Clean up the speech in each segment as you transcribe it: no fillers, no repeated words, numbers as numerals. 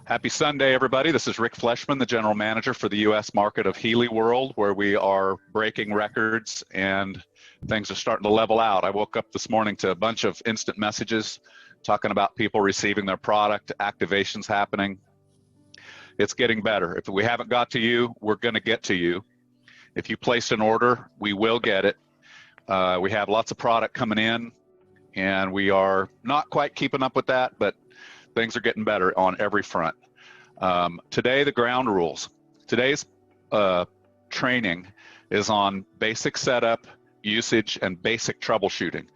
Happy Sunday, everybody. This is Rick Fleshman, the general manager for the U.S. market of Healy World, where we are breaking records and things are starting to level out. I woke up this morning to a bunch of instant messages talking about people receiving their product, activations happening. It's getting better. If we haven't got to you, we're going to get to you. If you placed an order, we will get it. We have lots of product coming in, and we are not quite keeping up with that, but things are getting better on every front. Today, the ground rules. Today's training is on basic setup, usage, and basic troubleshooting.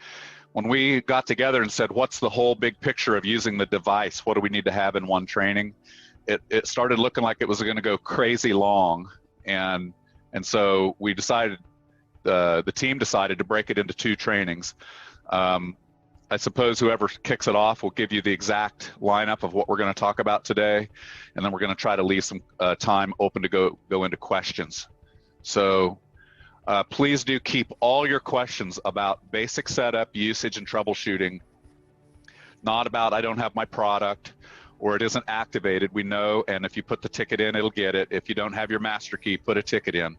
When we got together and said, what's the whole big picture of using the device? What do we need to have in one training? It started looking like it was going to go crazy long. And so we decided, the team decided to break it into 2 trainings. I suppose whoever kicks it off will give you the exact lineup of what we're going to talk about today, and then we're going to try to leave some time open to go into questions. So please do keep all your questions about basic setup, usage, and troubleshooting, not about I don't have my product or it isn't activated. We know, and if you put the ticket in, it'll get it. If you don't have your master key, put a ticket in.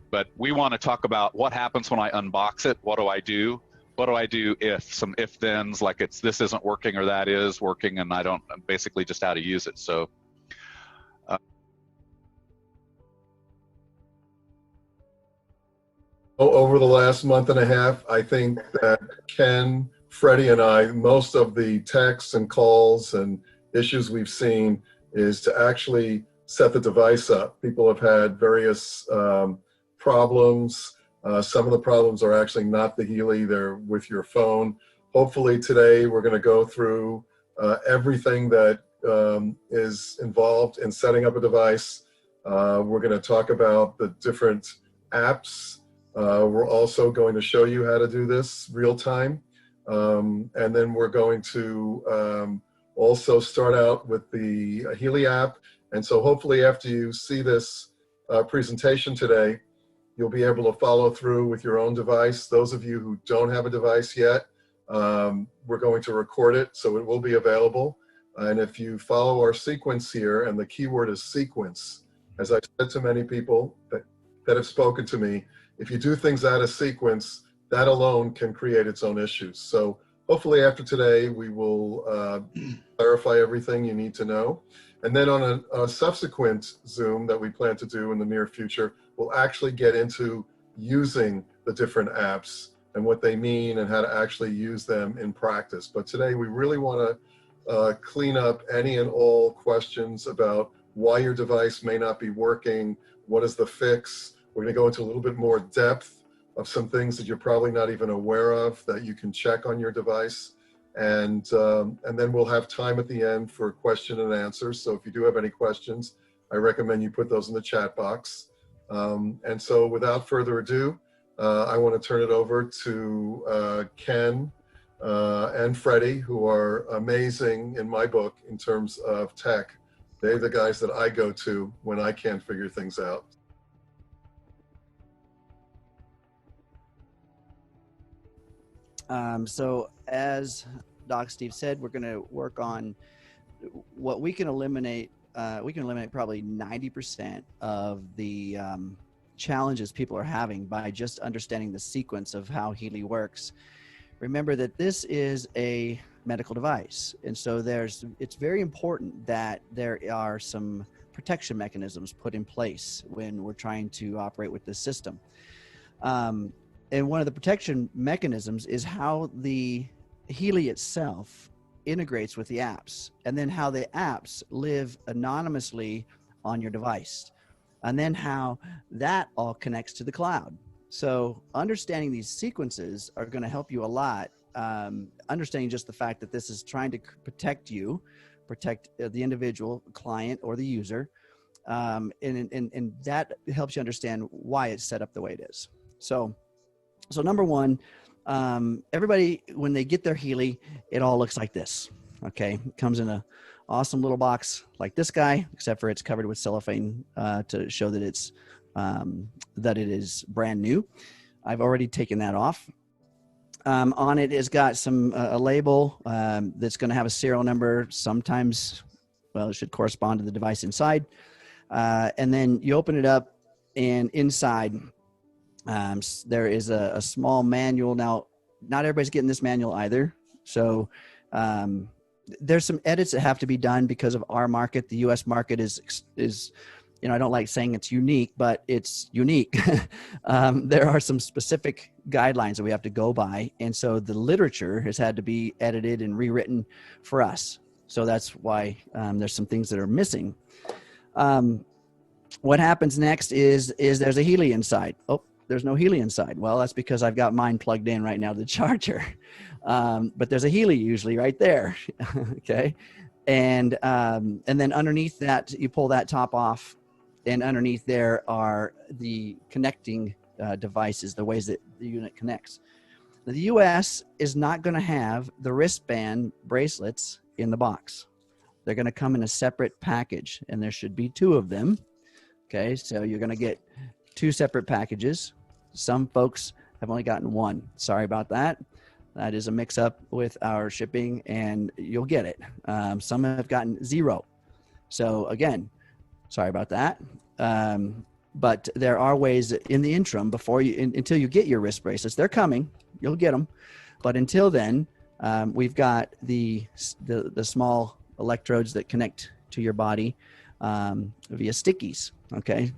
But we want to talk about what happens when I unbox it. What do I do? What do I do if, some if-thens, like this isn't working or that is working, and I don't, basically just how to use it. So over the last month and a half, I think that Ken, Freddie, and I, most of the texts and calls and issues we've seen is to actually set the device up. People have had various problems. Some of the problems are actually not the Healy, they're with your phone. Hopefully today we're going to go through everything that is involved in setting up a device. We're going to talk about the different apps. We're also going to show you how to do this real time. And then we're going to also start out with the Healy app. And so hopefully after you see this presentation today, you'll be able to follow through with your own device. Those of you who don't have a device yet, we're going to record it, so it will be available. And if you follow our sequence here, and the keyword is sequence, as I've said to many people that have spoken to me, if you do things out of sequence, that alone can create its own issues. So hopefully after today, we will clarify everything you need to know. And then on a subsequent Zoom that we plan to do in the near future, we'll actually get into using the different apps and what they mean and how to actually use them in practice. But today we really want to clean up any and all questions about why your device may not be working, what is the fix. We're going to go into a little bit more depth of some things that you're probably not even aware of that you can check on your device. And then we'll have time at the end for question and answers. So if you do have any questions, I recommend you put those in the chat box. And so without further ado, I want to turn it over to Ken and Freddie, who are amazing in my book in terms of tech. They're the guys that I go to when I can't figure things out. So as Doc Steve said, we're going to work on what we can eliminate. We can eliminate probably 90% of the challenges people are having by just understanding the sequence of how Healy works. Remember that this is a medical device, and so it's very important that there are some protection mechanisms put in place when we're trying to operate with this system. And one of the protection mechanisms is how the Healy itself integrates with the apps, and then how the apps live anonymously on your device, and then how that all connects to the cloud. So understanding these sequences are going to help you a lot. Understanding just the fact that this is trying to protect you, protect the individual client or the user, and that helps you understand why it's set up the way it is. So number one, everybody, when they get their Healy, it all looks like this. Okay, it comes in a awesome little box like this guy, except for it's covered with cellophane to show that it is brand new. I've already taken that off. On it has got a label that's going to have a serial number. Sometimes well, it should correspond to the device inside. And then you open it up, and inside there is a small manual. Now, not everybody's getting this manual either. So there's some edits that have to be done because of our market. The U.S. market is I don't like saying it's unique, but it's unique. There are some specific guidelines that we have to go by. And so the literature has had to be edited and rewritten for us. So that's why there's some things that are missing. What happens next is there's a Healy inside. Oh, there's no Healy inside. Well, that's because I've got mine plugged in right now to the charger. But there's a Healy usually right there. Okay. And then underneath that, you pull that top off, and underneath there are the connecting devices, the ways that the unit connects. Now, the US is not going to have the wristband bracelets in the box. They're going to come in a separate package, and there should be 2 of them. Okay, so you're going to get 2 separate packages. Some folks have only gotten 1. Sorry about that. That is a mix-up with our shipping, and you'll get it. Some have gotten 0. So again, sorry about that. But there are ways in the interim until you get your wrist bracelets. They're coming. You'll get them. But until then, we've got the small electrodes that connect to your body via stickies. Okay.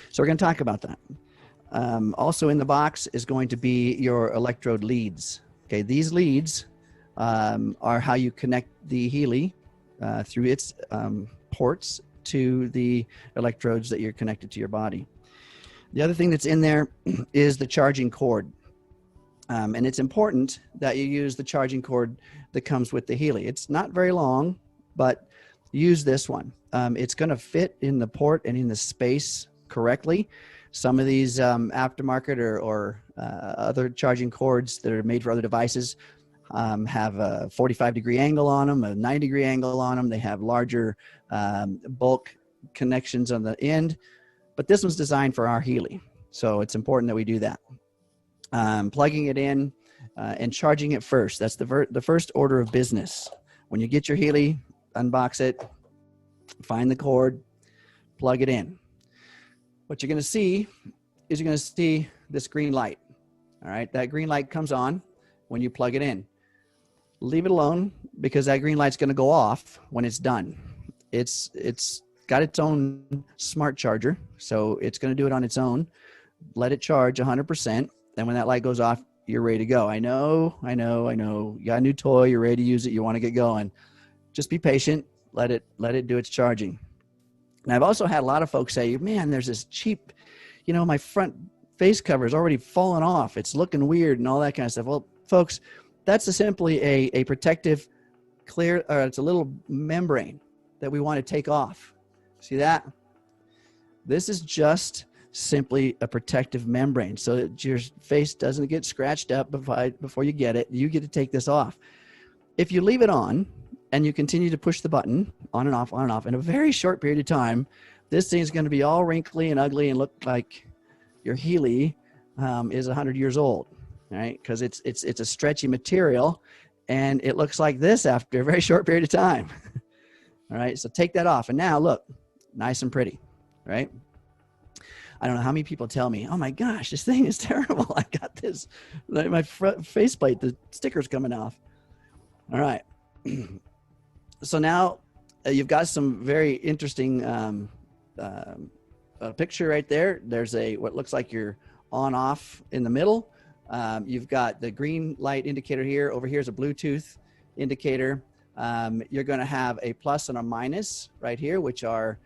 So we're going to talk about that. Also in the box is going to be your electrode leads. Okay. These leads are how you connect the Healy through its ports to the electrodes that you're connected to your body. The other thing that's in there is the charging cord. And it's important that you use the charging cord that comes with the Healy. It's not very long, but use this one. It's going to fit in the port and in the space correctly. Some of these aftermarket or other charging cords that are made for other devices have a 45-degree angle on them, a 90-degree angle on them. They have larger bulk connections on the end, but this one's designed for our Healy. So it's important that we do that. Plugging it in and charging it first. That's the first order of business. When you get your Healy, unbox it, find the cord, plug it in. What you're going to see is this green light. All right, that green light comes on when you plug it in. Leave it alone, because that green light's going to go off when it's done. It's got its own smart charger, so it's going to do it on its own. Let it charge 100%. And when that light goes off, you're ready to go. I know. You got a new toy. You're ready to use it. You want to get going. Just be patient. Let it do its charging. And I've also had a lot of folks say, man, there's this cheap, my front face cover is already fallen off. It's looking weird and all that kind of stuff. Well, folks, that's simply a protective clear, or it's a little membrane that we want to take off. See that? This is just simply a protective membrane so that your face doesn't get scratched up before you get it. You get to take this off. If you leave it on and you continue to push the button on and off, in a very short period of time, this thing is going to be all wrinkly and ugly and look like your Healy is 100 years old, right? Because it's a stretchy material, and it looks like this after a very short period of time. All right, so take that off, and now look, nice and pretty, right? I don't know how many people tell me, oh my gosh, this thing is terrible. I got this, my faceplate, the sticker's coming off. All right. So now you've got some very interesting picture right there. There's what looks like your on off in the middle. You've got the green light indicator here. Over here is a Bluetooth indicator. You're going to have a plus and a minus right here, which are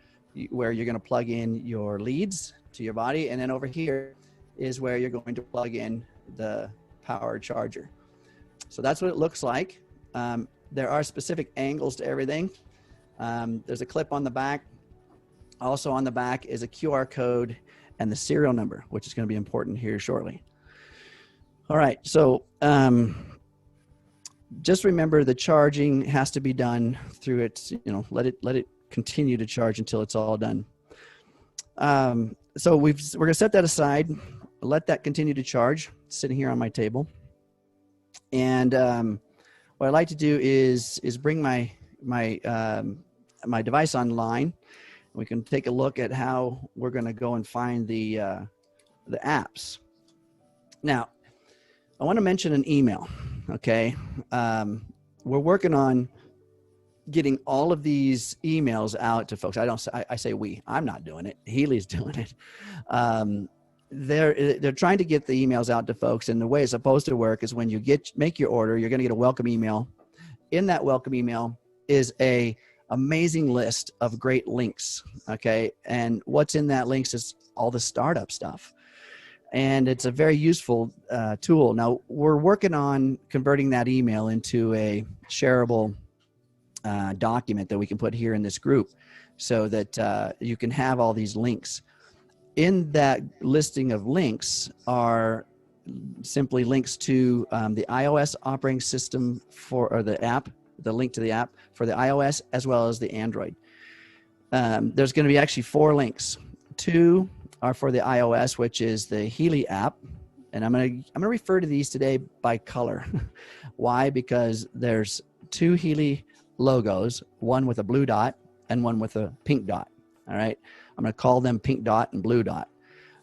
where you're going to plug in your leads to your body. And then over here is where you're going to plug in the power charger. So that's what it looks like. There are specific angles to everything. There's a clip on the back. Also on the back is a QR code and the serial number, which is going to be important here shortly. All right, so just remember the charging has to be done through its, let it continue to charge until it's all done. So we're going to set that aside, let that continue to charge, sitting here on my table. And what I like to do is bring my my device online. We can take a look at how we're going to go and find the apps. Now, I want to mention an email. Okay, we're working on getting all of these emails out to folks. I say we. I'm not doing it. Healy's doing it. They're trying to get the emails out to folks, and the way it's supposed to work is when you make your order, you're going to get a welcome email. In that welcome email is a amazing list of great links. Okay, and what's in that links is all the startup stuff, and it's a very useful tool. Now we're working on converting that email into a shareable document that we can put here in this group, so that you can have all these links. In that listing of links are simply links to the iOS operating system or the app, the link to the app for the iOS as well as the Android. There's going to be actually 4 links. 2 are for the iOS, which is the Healy app, and I'm going to refer to these today by color. Why? Because there's 2 Healy logos, one with a blue dot and one with a pink dot. All right, I'm going to call them pink dot and blue dot.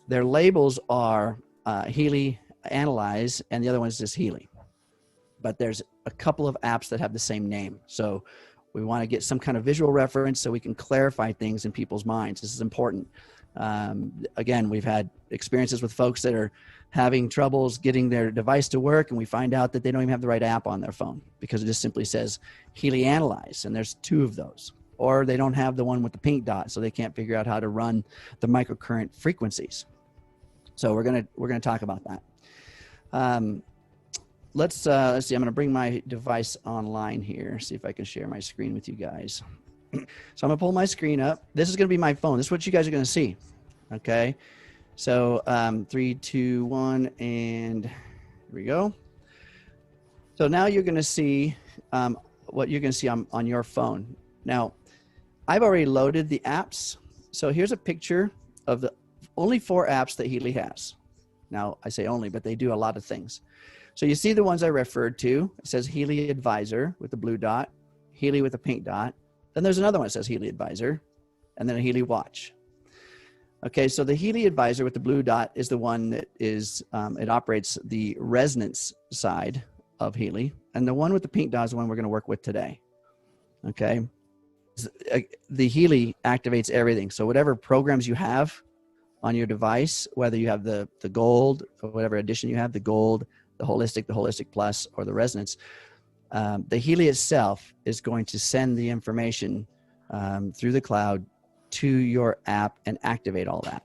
Their labels are Healy Analyze, and the other one is just Healy. But there's a couple of apps that have the same name, so we want to get some kind of visual reference so we can clarify things in people's minds. This is important. Again, we've had experiences with folks that are having troubles getting their device to work, and we find out that they don't even have the right app on their phone because it just simply says Healy Analyze, and there's 2 of those. Or they don't have the one with the pink dot, so they can't figure out how to run the microcurrent frequencies. So we're gonna talk about that. Let's see. I'm gonna bring my device online here. See if I can share my screen with you guys. So I'm gonna pull my screen up. This is gonna be my phone. This is what you guys are gonna see. Okay. So 3, 2, 1, and here we go. So now you're gonna see what you're gonna see on your phone. Now, I've already loaded the apps. So here's a picture of the only 4 apps that Healy has. Now, I say only, but they do a lot of things. So you see the ones I referred to. It says Healy Advisor with the blue dot, Healy with the pink dot. Then there's another one that says Healy Advisor, and then a Healy Watch. Okay, so the Healy Advisor with the blue dot is the one that is, it operates the resonance side of Healy. And the one with the pink dot is the one we're going to work with today. Okay. The Healy activates everything. So whatever programs you have on your device, whether you have the gold or whatever edition you have, the gold, the holistic plus, or the resonance, the Healy itself is going to send the information through the cloud to your app and activate all that.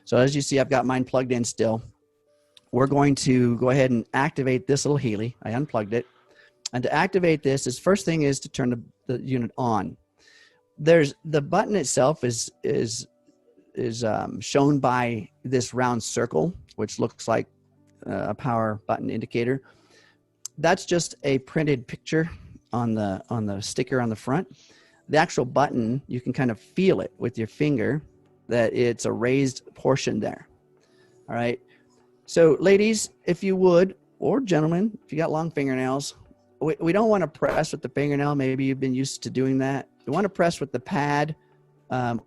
So as you see, I've got mine plugged in still. We're going to go ahead and activate this little Healy. I unplugged it. And to activate this, first thing is to turn the unit on. There's the button itself is shown by this round circle, which looks like a power button indicator. That's just a printed picture on the sticker on the front. The actual button, you can kind of feel it with your finger that it's a raised portion there. All right. So ladies, if you would, or gentlemen, if you got long fingernails, we don't want to press with the fingernail. Maybe you've been used to doing that. You want to press with the pad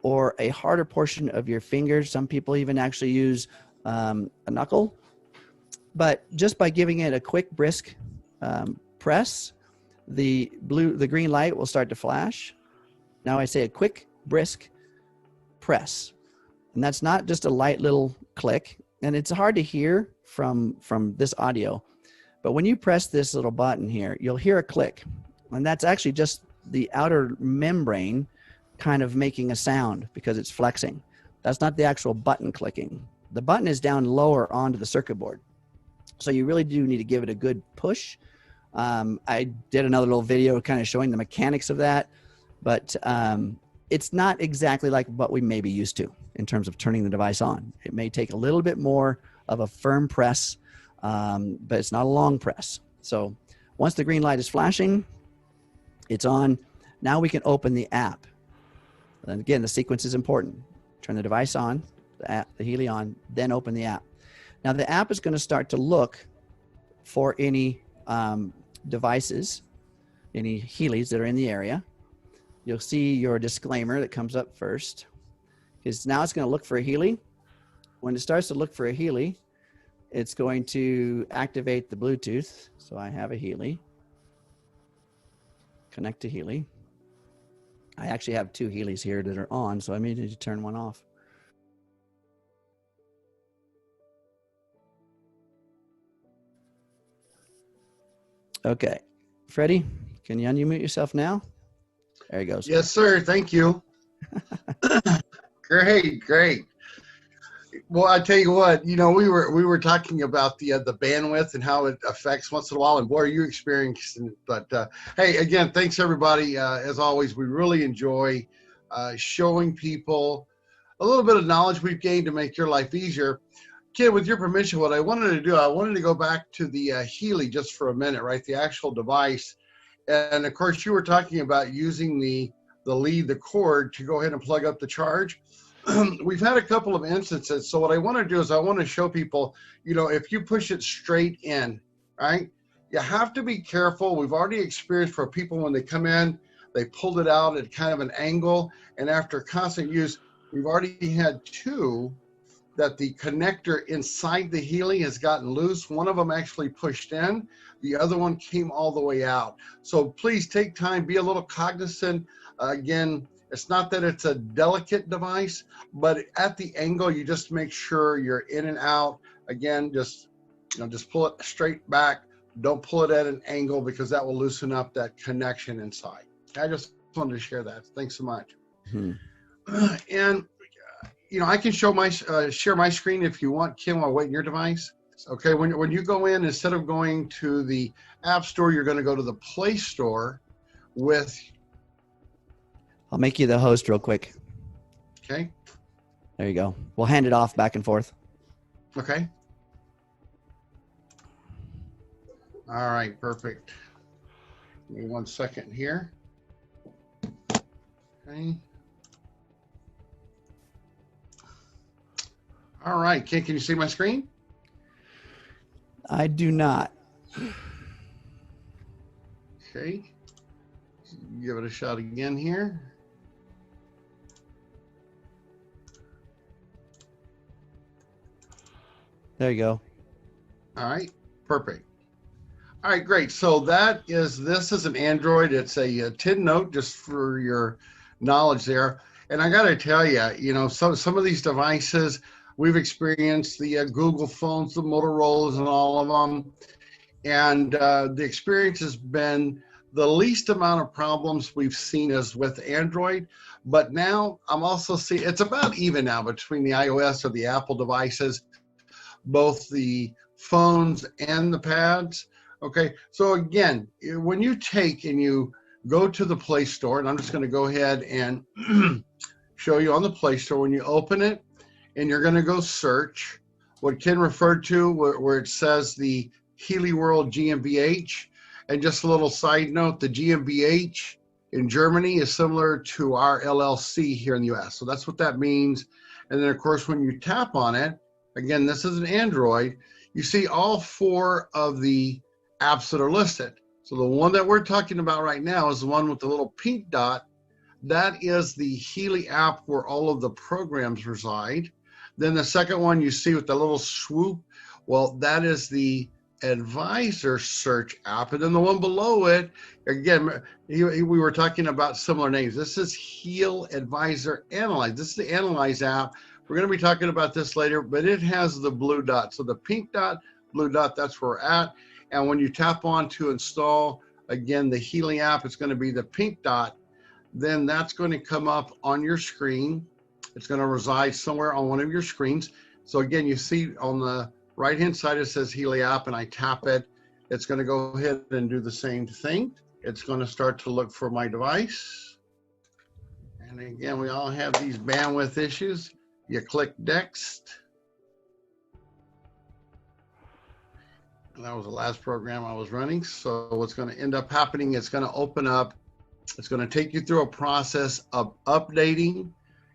or a harder portion of your finger. Some people even actually use a knuckle. But just by giving it a quick, brisk press, the green light will start to flash. Now I say a quick, brisk press. And that's not just a light little click. And it's hard to hear from this audio. But when you press this little button here, you'll hear a click. And that's actually just the outer membrane kind of making a sound because it's flexing. That's not the actual button clicking. The button is down lower onto the circuit board. So you really do need to give it a good push. I did another little video kind of showing the mechanics of that, but it's not exactly like what we may be used to in terms of turning the device on. It may take a little bit more of a firm press, but it's not a long press. So once the green light is flashing, it's on. Now we can open the app. And again, the sequence is important. Turn the device on, the Healy on, then open the app. Now the app is going to start to look for any devices, any Healys that are in the area. you'll see your disclaimer that comes up first. Because now it's going to look for a Healy. When it starts to look for a Healy, it's going to activate the Bluetooth. So I have a Healy. Connect to Healy. I actually have 2 Healys here that are on, so I may need to turn one off. Okay. Freddie, can you unmute yourself now? There he goes. Yes, sir. Thank you. Great. Well, I tell you what, we were talking about the bandwidth and how it affects once in a while, and boy, are you experiencing it. But hey, again, thanks everybody. As always, we really enjoy showing people a little bit of knowledge we've gained to make your life easier. Ken, with your permission, what I wanted to do, I wanted to go back to the Healy just for a minute, right? The actual device. And of course, you were talking about using the lead, the cord, to go ahead and plug up the charge. We've had a couple of instances. So what I want to do is I want to show people, if you push it straight in, right? You have to be careful. We've already experienced for people when they come in, they pulled it out at kind of an angle. And after constant use, we've already had 2 that the connector inside the Healy has gotten loose. One of them actually pushed in. The other one came all the way out. So please take time, be a little cognizant. Again, it's not that it's a delicate device, but at the angle, you just make sure you're in and out. Again, just pull it straight back. Don't pull it at an angle because that will loosen up that connection inside. I just wanted to share that. Thanks so much. And I can show share my screen if you want, Kim, while waiting your device. Okay, when you go in, instead of going to the App Store, you're going to go to the Play Store with. I'll make you the host real quick. Okay. There you go. We'll hand it off back and forth. Okay. All right, perfect. Give me 1 second here. Okay. All right, Ken, can you see my screen? I do not. Okay. Give it a shot again here. There you go. All right, perfect. All right, great. So this is an Android. It's a 10 note, just for your knowledge there. And I got to tell you, some of these devices, we've experienced the Google phones, the Motorola's and all of them. And the experience has been the least amount of problems we've seen is with Android. But now I'm also seeing, it's about even now between the iOS or the Apple devices, both the phones and the pads. Okay, so again, when you take and you go to the Play Store, and I'm just going to go ahead and show you on the Play Store, when you open it, and you're going to go search what Ken referred to, where it says the Healy World GmbH. And just a little side note, the GmbH in Germany is similar to our LLC here in the US. So that's what that means. And then of course, when you tap on it, again, this is an Android, you see all 4 of the apps that are listed. So the one that we're talking about right now is the one with the little pink dot. That is the Healy app where all of the programs reside. Then the second one you see with the little swoop, well, that is the Advisor search app. And then the one below it, again, we were talking about similar names. This is Heal Advisor Analyze. This is the Analyze app. We're going to be talking about this later, but it has the blue dot. So the pink dot, blue dot, that's where we're at. And when you tap on to install, again, the Healy app, it's going to be the pink dot. Then that's going to come up on your screen. It's going to reside somewhere on one of your screens. So again, you see on the right-hand side, it says Healy app, and I tap it. It's going to go ahead and do the same thing. It's going to start to look for my device. And again, we all have these bandwidth issues. You click next. And that was the last program I was running. So what's going to end up happening, it's going to open up. It's going to take you through a process of updating.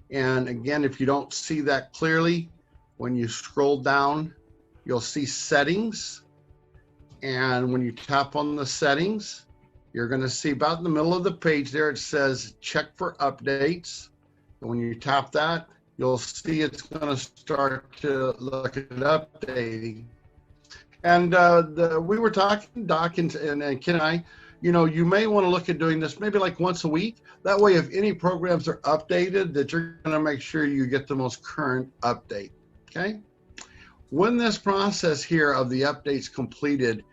And again, if you don't see that clearly, when you scroll down, you'll see settings. And when you tap on the settings, you're going to see about in the middle of the page there, it says check for updates. And when you tap that, you'll see it's going to start to look at updating. And we were talking, Doc and Ken and I, you may want to look at doing this maybe like once a week. That way, if any programs are updated, that you're going to make sure you get the most current update, okay? When this process here of the updates completed,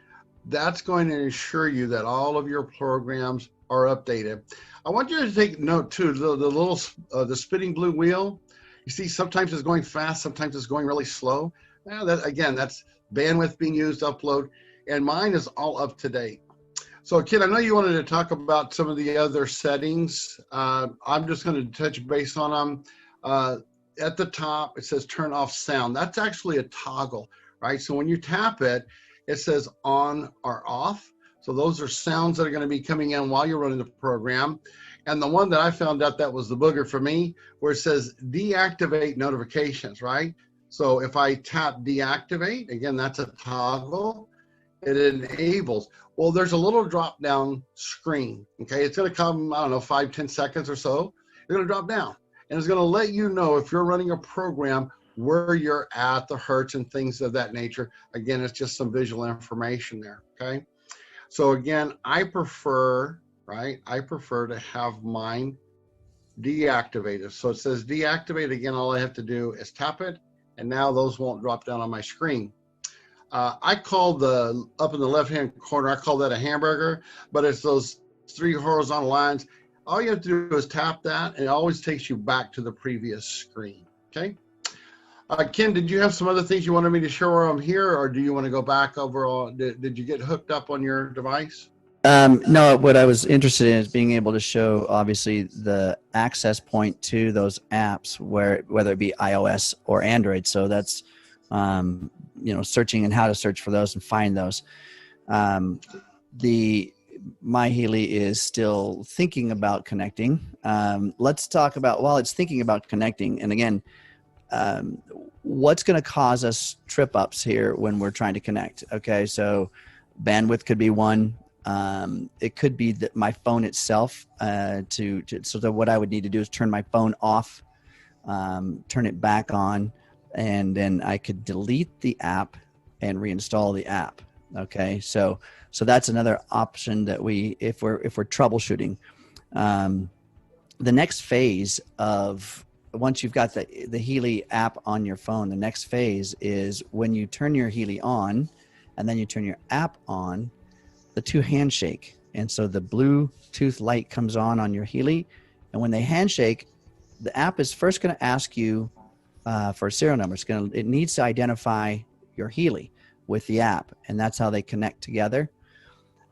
that's going to ensure you that all of your programs are updated. I want you to take note too, the spinning blue wheel. You see, sometimes it's going fast, sometimes it's going really slow. Now that's bandwidth being used, upload, and mine is all up to date. So, Ken, I know you wanted to talk about some of the other settings. I'm just going to touch base on them. At the top, it says turn off sound. That's actually a toggle, right? So when you tap it, it says on or off. So those are sounds that are going to be coming in while you're running the program. And the one that I found out that was the booger for me, where it says deactivate notifications, right? So if I tap deactivate, again, that's a toggle. It enables. Well, there's a little drop down screen, okay? It's going to come, I don't know, 5-10 seconds or so. It's going to drop down, and it's going to let you know if you're running a program where you're at, the hertz and things of that nature. Again, it's just some visual information there, okay? So again, I prefer to have mine deactivated. So it says deactivate. Again, all I have to do is tap it, and now those won't drop down on my screen. I call up in the left-hand corner, I call that a hamburger, but it's those 3 horizontal lines. All you have to do is tap that, and it always takes you back to the previous screen, okay? Ken, did you have some other things you wanted me to show while I'm here, or do you want to go back over? Did you get hooked up on your device? No, what I was interested in is being able to show, obviously, the access point to those apps, whether it be iOS or Android. So that's, searching and how to search for those and find those. My Healy is still thinking about connecting. Let's talk about, while it's thinking about connecting, and again, what's going to cause us trip ups here when we're trying to connect. Okay, so bandwidth could be one. It could be that my phone itself, so that what I would need to do is turn my phone off, turn it back on, and then I could delete the app and reinstall the app. Okay, so that's another option that if we're troubleshooting. The next phase of, once you've got the Healy app on your phone, the next phase is when you turn your Healy on and then you turn your app on, the two handshake. And so the Bluetooth light comes on your Healy, and when they handshake, the app is first going to ask you for a serial number. It needs to identify your Healy with the app, and that's how they connect together.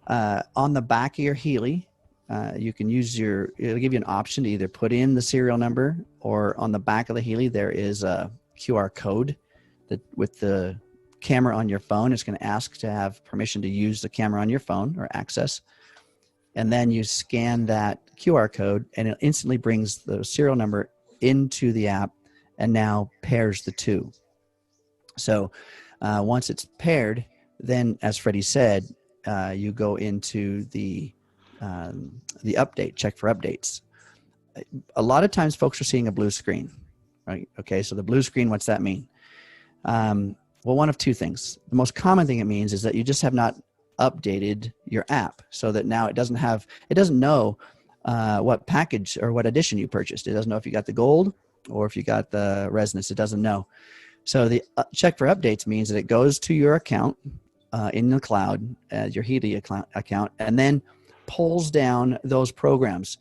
On the back of your Healy, you can use it'll give you an option to either put in the serial number, or on the back of the Healy, there is a QR code that with the camera on your phone, it's going to ask to have permission to use the camera on your phone or access. And then you scan that QR code, and it instantly brings the serial number into the app and now pairs the two. So once it's paired, then, as Freddie said, you go into the update, check for updates. A lot of times folks are seeing a blue screen, right? Okay, so the blue screen, what's that mean? Well, one of two things. The most common thing it means is that you just have not updated your app, so that now it doesn't know what package or what edition you purchased. It doesn't know if you got the gold or if you got the resonance. It doesn't know. So the check for updates means that it goes to your account in the cloud, your Healy account, and then pulls down those programs.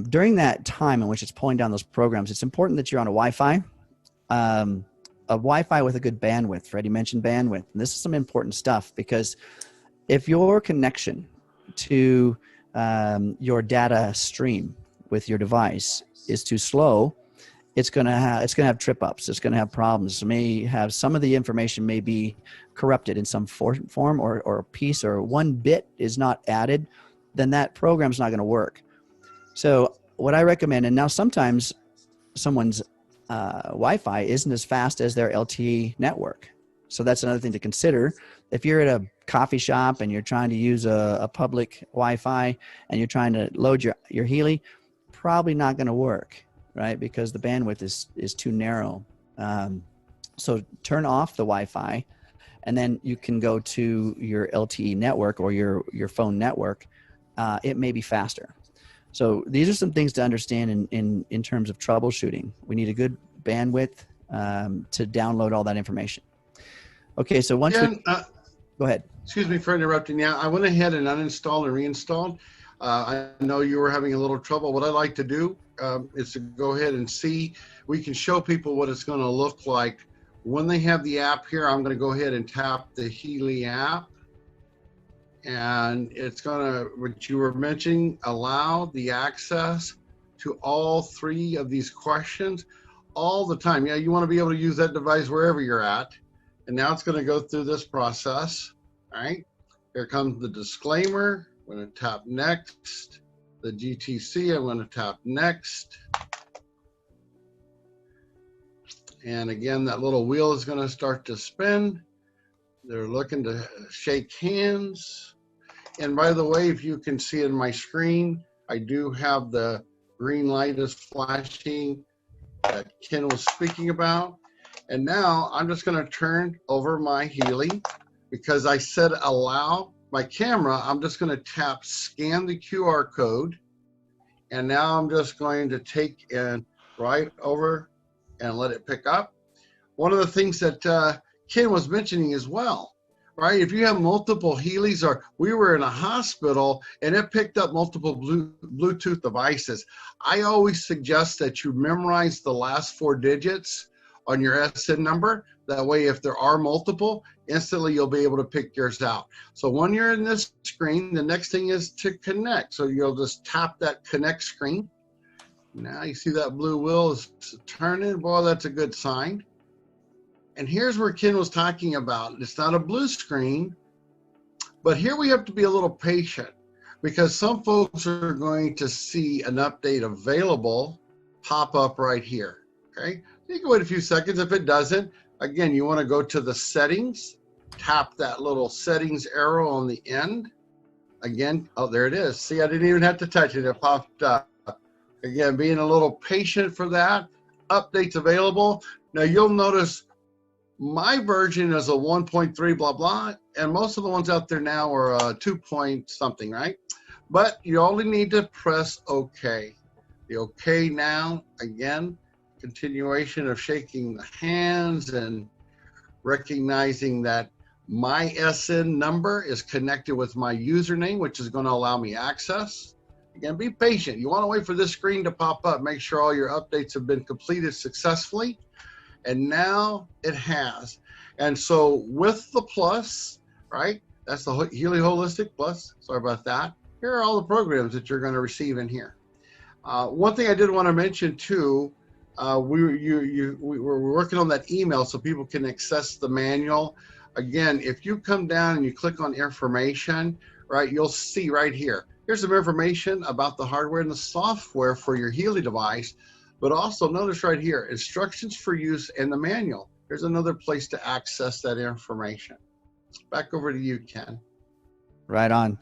During that time in which it's pulling down those programs, it's important that you're on a Wi-Fi. A Wi-Fi with a good bandwidth. Freddie mentioned bandwidth. And this is some important stuff, because if your connection to your data stream with your device is too slow, it's gonna have trip ups. It's gonna have problems. It may have, some of the information may be corrupted in some form or a piece, or one bit is not added, then that program's not gonna work. So what I recommend, and now sometimes someone's Wi-Fi isn't as fast as their LTE network. So that's another thing to consider. If you're at a coffee shop and you're trying to use a public Wi-Fi and you're trying to load your Healy, probably not going to work, right? Because the bandwidth is too narrow. So turn off the Wi-Fi, and then you can go to your LTE network or your phone network. It may be faster. So these are some things to understand in terms of troubleshooting. We need a good bandwidth to download all that information. Okay, so once go ahead. Excuse me for interrupting. Yeah, I went ahead and uninstalled and reinstalled. I know you were having a little trouble. What I like to do is to go ahead and see. We can show people what it's going to look like when they have the app here. I'm going to go ahead and tap the Healy app. And it's going to, what you were mentioning, allow the access to all three of these questions all the time. Yeah, you want to be able to use that device wherever you're at. And now it's going to go through this process. All right. Here comes the disclaimer. I'm going to tap next. The GTC, I'm going to tap next. And again, that little wheel is going to start to spin. They're looking to shake hands. And by the way, if you can see in my screen, I do have the green light is flashing that Ken was speaking about. And now I'm just going to turn over my Healy because I said allow my camera. I'm just going to tap scan the QR code. And now I'm just going to take and right over and let it pick up. One of the things that Ken was mentioning as well, right? If you have multiple Healys, or we were in a hospital and it picked up multiple Bluetooth devices, I always suggest that you memorize the last 4 digits on your SIN number. That way, if there are multiple, instantly you'll be able to pick yours out. So when you're in this screen, the next thing is to connect. So you'll just tap that connect screen. Now you see that blue wheel is turning. Boy, that's a good sign. And here's where Ken was talking about. It's not a blue screen, but here we have to be a little patient because some folks are going to see an update available pop up right here. Okay, you can wait a few seconds. If it doesn't, again, you want to go to the settings, tap that little settings arrow on the end. Again, oh, there it is. See, I didn't even have to touch it. It popped up. Again, being a little patient for that. Updates available. Now you'll notice my version is a 1.3 blah blah, and most of the ones out there now are a 2 point something, right? But you only need to press OK. The OK now, again, continuation of shaking the hands and recognizing that my SN number is connected with my username, which is going to allow me access. Again, be patient. You want to wait for this screen to pop up. Make sure all your updates have been completed successfully. And now it has. And so with the plus, right, that's the Healy Holistic Plus. Sorry about that. Here are all the programs that you're going to receive in here. One thing I did want to mention too, we were working on that email so people can access the manual. Again, if you come down and you click on information, right, you'll see right here. Here's some information about the hardware and the software for your Healy device. But also notice right here, instructions for use and the manual. There's another place to access that information. Back over to you, Ken. Right on.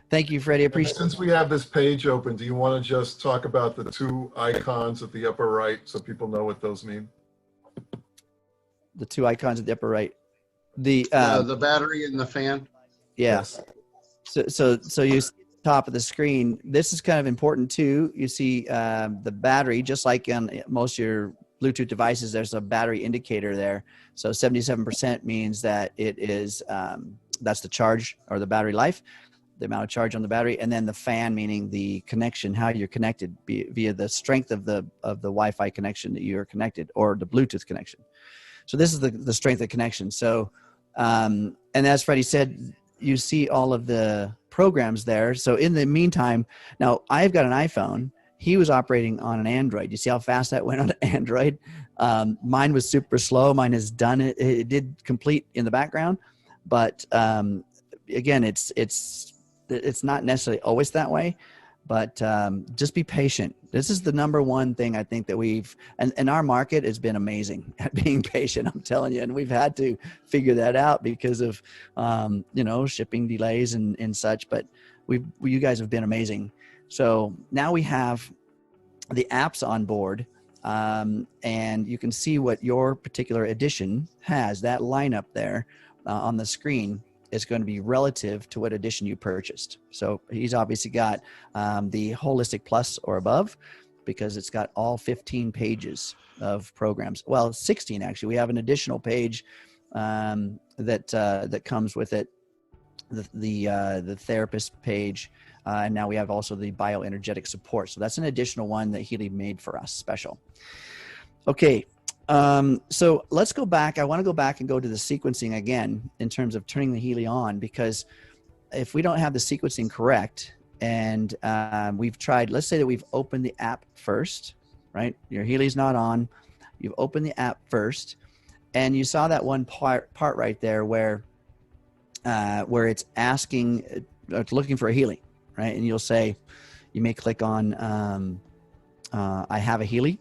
Thank you, Freddie. Appreciate it. Since we have this page open, do you want to just talk about the 2 icons at the upper right so people know what those mean? The 2 icons at the upper right. The battery and the fan. Yes. So you see top of the screen, this is kind of important too. You see the battery, just like on most of your Bluetooth devices, there's a battery indicator there. So 77% means that it is, that's the charge or the battery life, the amount of charge on the battery. And then the fan, meaning the connection, how you're connected via the strength of the Wi-Fi connection that you are connected, or the Bluetooth connection. So this is the strength of connection. So, and as Freddie said, you see all of the programs there. So in the meantime, now I've got an iPhone. He was operating on an Android. You see how fast that went on Android? Mine was super slow. Mine has done it. It did complete in the background, but again, it's not necessarily always that way. but just be patient. This is the number one thing I think that and our market has been amazing at being patient, I'm telling you. And we've had to figure that out because of, shipping delays and such, but you guys have been amazing. So now we have the apps on board, and you can see what your particular edition has. That lineup there on the screen is going to be relative to what edition you purchased. So he's obviously got the Holistic Plus or above, because it's got all 15 pages of programs. Well, 16 actually. We have an additional page that comes with it, the therapist page, and now we have also the bioenergetic support. So that's an additional one that Healy made for us, special. Okay. So let's go back. I want to go back and go to the sequencing again in terms of turning the Healy on, because if we don't have the sequencing correct, and we've tried, let's say that we've opened the app first, right? Your Healy's not on. You've opened the app first, and you saw that one part right there where it's asking, it's looking for a Healy, right? And you may click on, I have a Healy.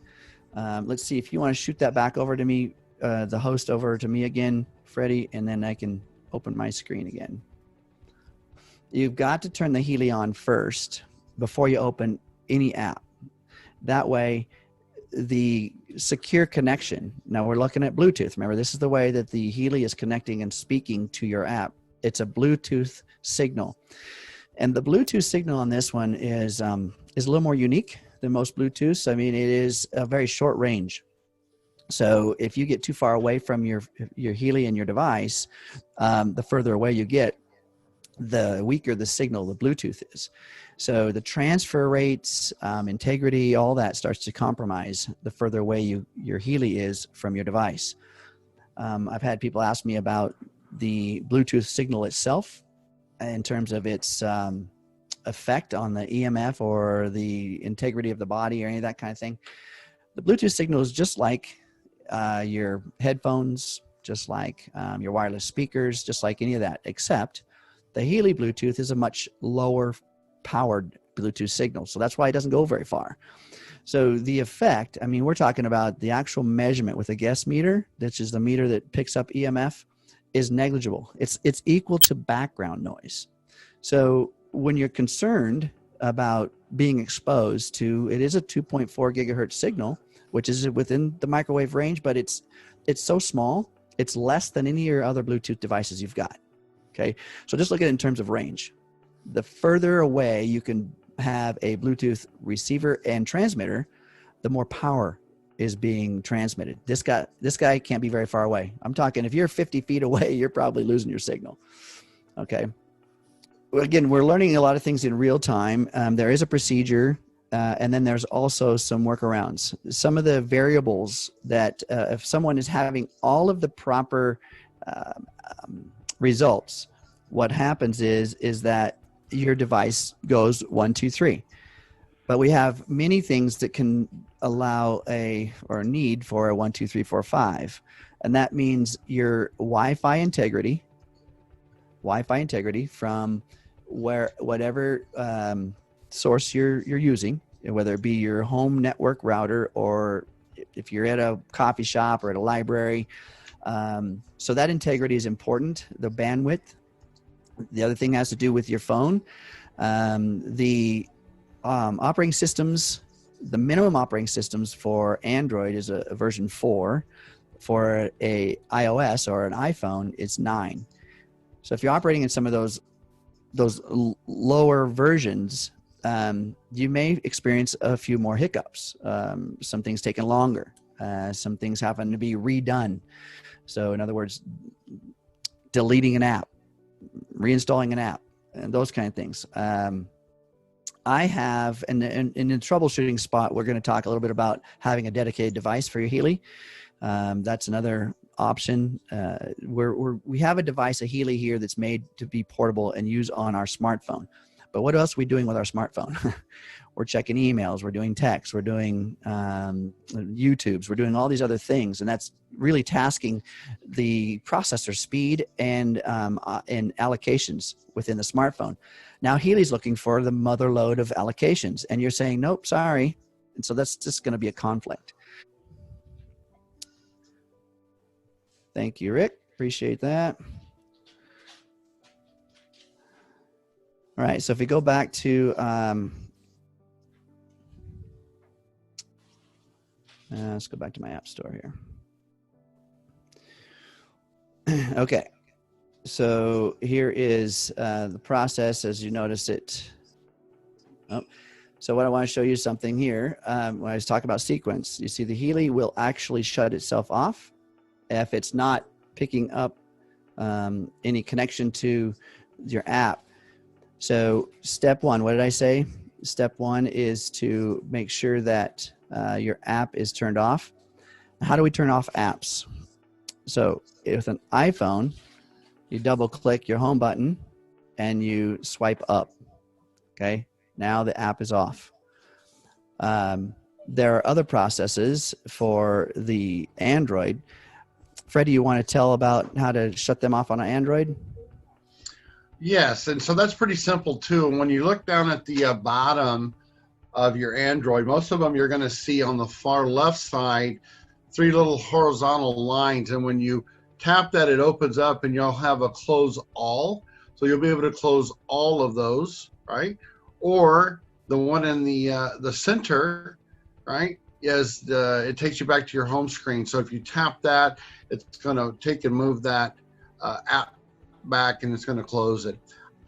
Let's see if you want to shoot that back over to me, the host over to me again, Freddie, and then I can open my screen again. You've got to turn the Healy on first before you open any app. That way, the secure connection. Now we're looking at Bluetooth. Remember, this is the way that the Healy is connecting and speaking to your app. It's a Bluetooth signal. And the Bluetooth signal on this one is a little more unique than most Bluetooths. I mean, it is a very short range. So if you get too far away from your Healy and your device, the further away you get, the weaker the signal the Bluetooth is. So the transfer rates, integrity, all that starts to compromise the further away your Healy is from your device. I've had people ask me about the Bluetooth signal itself in terms of its effect on the EMF or the integrity of the body or any of that kind of thing. The Bluetooth signal is just like your headphones, just like your wireless speakers, just like any of that, except the Healy Bluetooth is a much lower powered Bluetooth signal. So that's why it doesn't go very far. So the effect, I mean, we're talking about the actual measurement with a guess meter, which is the meter that picks up EMF, is negligible. It's equal to background noise. So when you're concerned about being exposed to, it is a 2.4 gigahertz signal, which is within the microwave range, but it's so small, it's less than any of your other Bluetooth devices you've got. Okay, so just look at it in terms of range. The further away you can have a Bluetooth receiver and transmitter, the more power is being transmitted. This guy can't be very far away. I'm talking, if you're 50 feet away, you're probably losing your signal. Okay. Again, we're learning a lot of things in real time. There is a procedure, and then there's also some workarounds. Some of the variables that if someone is having all of the proper results, what happens is that your device goes 1, 2, 3. But we have many things that can allow or need for a 1, 2, 3, 4, 5. And that means your Wi-Fi integrity from whatever source you're using, whether it be your home network router or if you're at a coffee shop or at a library. So that integrity is important. The bandwidth. The other thing has to do with your phone. The operating systems, the minimum operating systems for Android is a version 4. For a iOS or an iPhone, it's 9. So if you're operating in some of those lower versions, you may experience a few more hiccups. Some things taking longer. Some things having to be redone. So in other words, deleting an app, reinstalling an app, and those kind of things. I have, and in the troubleshooting spot, we're going to talk a little bit about having a dedicated device for your Healy. That's another option. We have a device, a Healy here, that's made to be portable and use on our smartphone. But what else are we doing with our smartphone? We're checking emails, we're doing texts, we're doing YouTubes, we're doing all these other things. And that's really tasking the processor speed and allocations within the smartphone. Now Healy's looking for the mother load of allocations, and you're saying, nope, sorry. And so that's just going to be a conflict. Thank you, Rick. Appreciate that. All right, so if we go back to, let's go back to my app store here. Okay, so here is the process as you notice it. Oh, so what I want to show you something here, when I was talking about sequence, you see the Healy will actually shut itself off if it's not picking up any connection to your app. So step one, what did I say? Step one is to make sure that your app is turned off. How do we turn off apps? So with an iPhone, you double click your home button and you swipe up. Okay, now the app is off. There are other processes for the Android. Freddie, you want to tell about how to shut them off on an Android? Yes, and so that's pretty simple too. And when you look down at the bottom of your Android, most of them you're going to see on the far left side 3 little horizontal lines, and when you tap that, it opens up and you'll have a close all. So you'll be able to close all of those, right? Or the one in the center, right, is it takes you back to your home screen. So if you tap that, it's going to take and move that app back, and it's going to close it.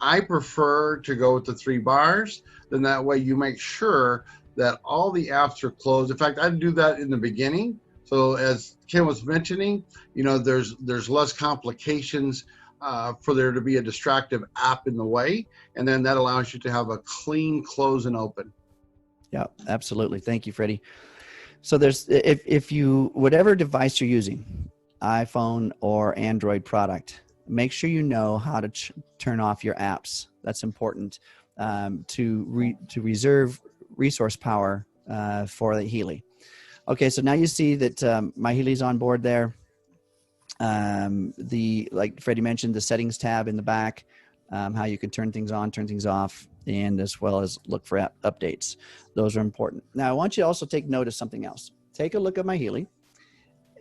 I prefer to go with the 3 bars. Then that way you make sure that all the apps are closed. In fact, I do that in the beginning. So as Ken was mentioning, you know, there's less complications for there to be a distractive app in the way, and then that allows you to have a clean close and open. Yeah, absolutely. Thank you, Freddie. So there's, if you, whatever device you're using, iPhone or Android product, make sure you know how to turn off your apps. That's important to reserve resource power for the Healy. Okay, so now you see that my Healy's on board there. Like Freddie mentioned, the settings tab in the back, how you can turn things on, turn things off, and as well as look for app updates. Those are important. Now I want you to also take note of something else. Take a look at my Healy,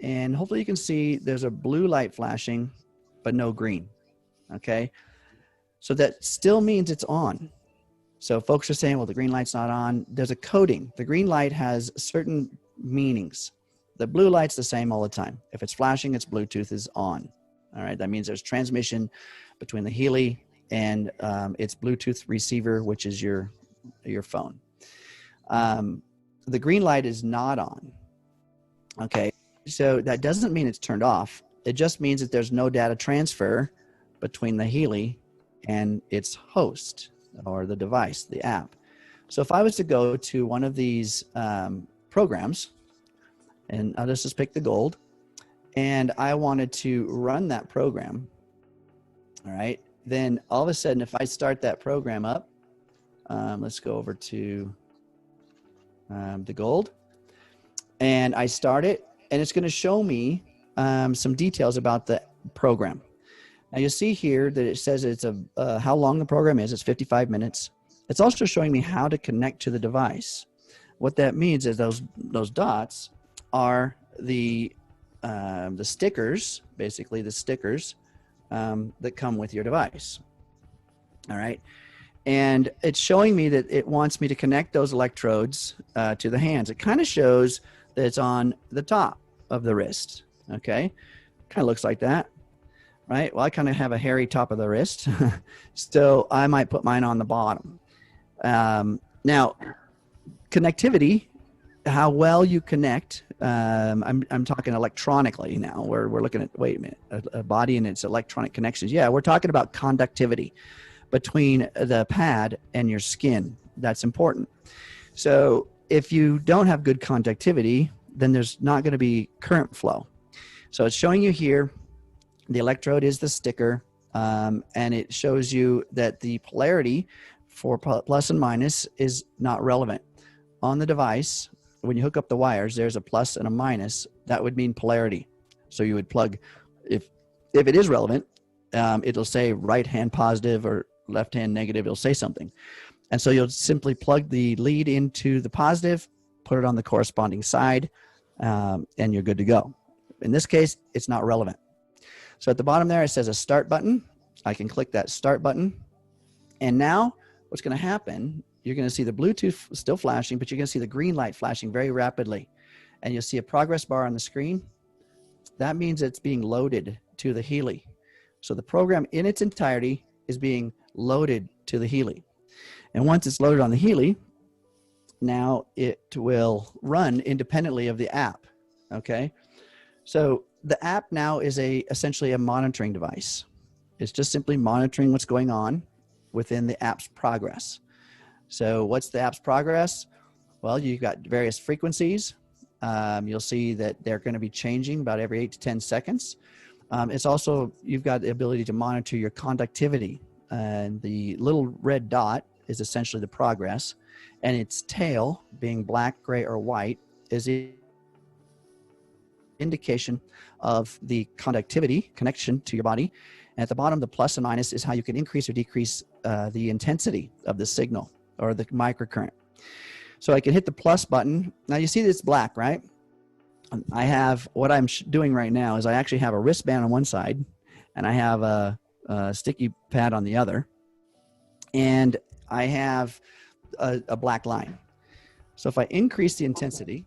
and hopefully you can see there's a blue light flashing, but no green. Okay, so that still means it's on. So folks are saying, well, the green light's not on. There's a coding. The green light has certain meanings. The blue light's the same all the time. If it's flashing, its Bluetooth is on. All right, that means there's transmission between the Healy and its Bluetooth receiver, which is your phone. The green light is not on. Okay, so that doesn't mean it's turned off. It just means that there's no data transfer between the Healy and its host or the device, the app. So if I was to go to one of these programs, and I'll just pick the gold, and I wanted to run that program, all right, then all of a sudden, if I start that program up, let's go over to the gold, and I start it, and it's going to show me some details about the program. Now you'll see here that it says it's how long the program is. It's 55 minutes. It's also showing me how to connect to the device. What that means is those dots are the stickers, basically the stickers that come with your device. All right. And it's showing me that it wants me to connect those electrodes to the hands. It kind of shows that it's on the top of the wrist. Okay. Kind of looks like that. Right. Well, I kind of have a hairy top of the wrist. So I might put mine on the bottom. Now, connectivity, how well you connect. I'm talking electronically now. We're looking at, wait a minute, a body and its electronic connections. Yeah, we're talking about conductivity between the pad and your skin. That's important. So if you don't have good conductivity, then there's not going to be current flow. So it's showing you here, the electrode is the sticker, and it shows you that the polarity for plus and minus is not relevant. On the device, when you hook up the wires, there's a plus and a minus. That would mean polarity. So you would plug, if it is relevant, it'll say right hand positive or left hand negative. It'll say something. And so you'll simply plug the lead into the positive, put it on the corresponding side, and you're good to go. In this case, it's not relevant. So at the bottom there, it says a start button. I can click that start button. And now what's going to happen, you're going to see the Bluetooth still flashing, but you're going to see the green light flashing very rapidly. And you'll see a progress bar on the screen. That means it's being loaded to the Healy. So the program in its entirety is being loaded to the Healy. And once it's loaded on the Healy, now it will run independently of the app. Okay. So the app now is essentially a monitoring device. It's just simply monitoring what's going on within the app's progress. So what's the app's progress? Well, you've got various frequencies. You'll see that they're going to be changing about every 8 to 10 seconds. It's also, you've got the ability to monitor your conductivity. And the little red dot is essentially the progress. And its tail, being black, gray, or white, is the indication of the conductivity connection to your body. And at the bottom, the plus and minus is how you can increase or decrease the intensity of the signal or the microcurrent. So I can hit the plus button. Now you see that it's black, right? I have, what I'm doing right now is I actually have a wristband on one side and I have a sticky pad on the other. And I have a black line. So if I increase the intensity,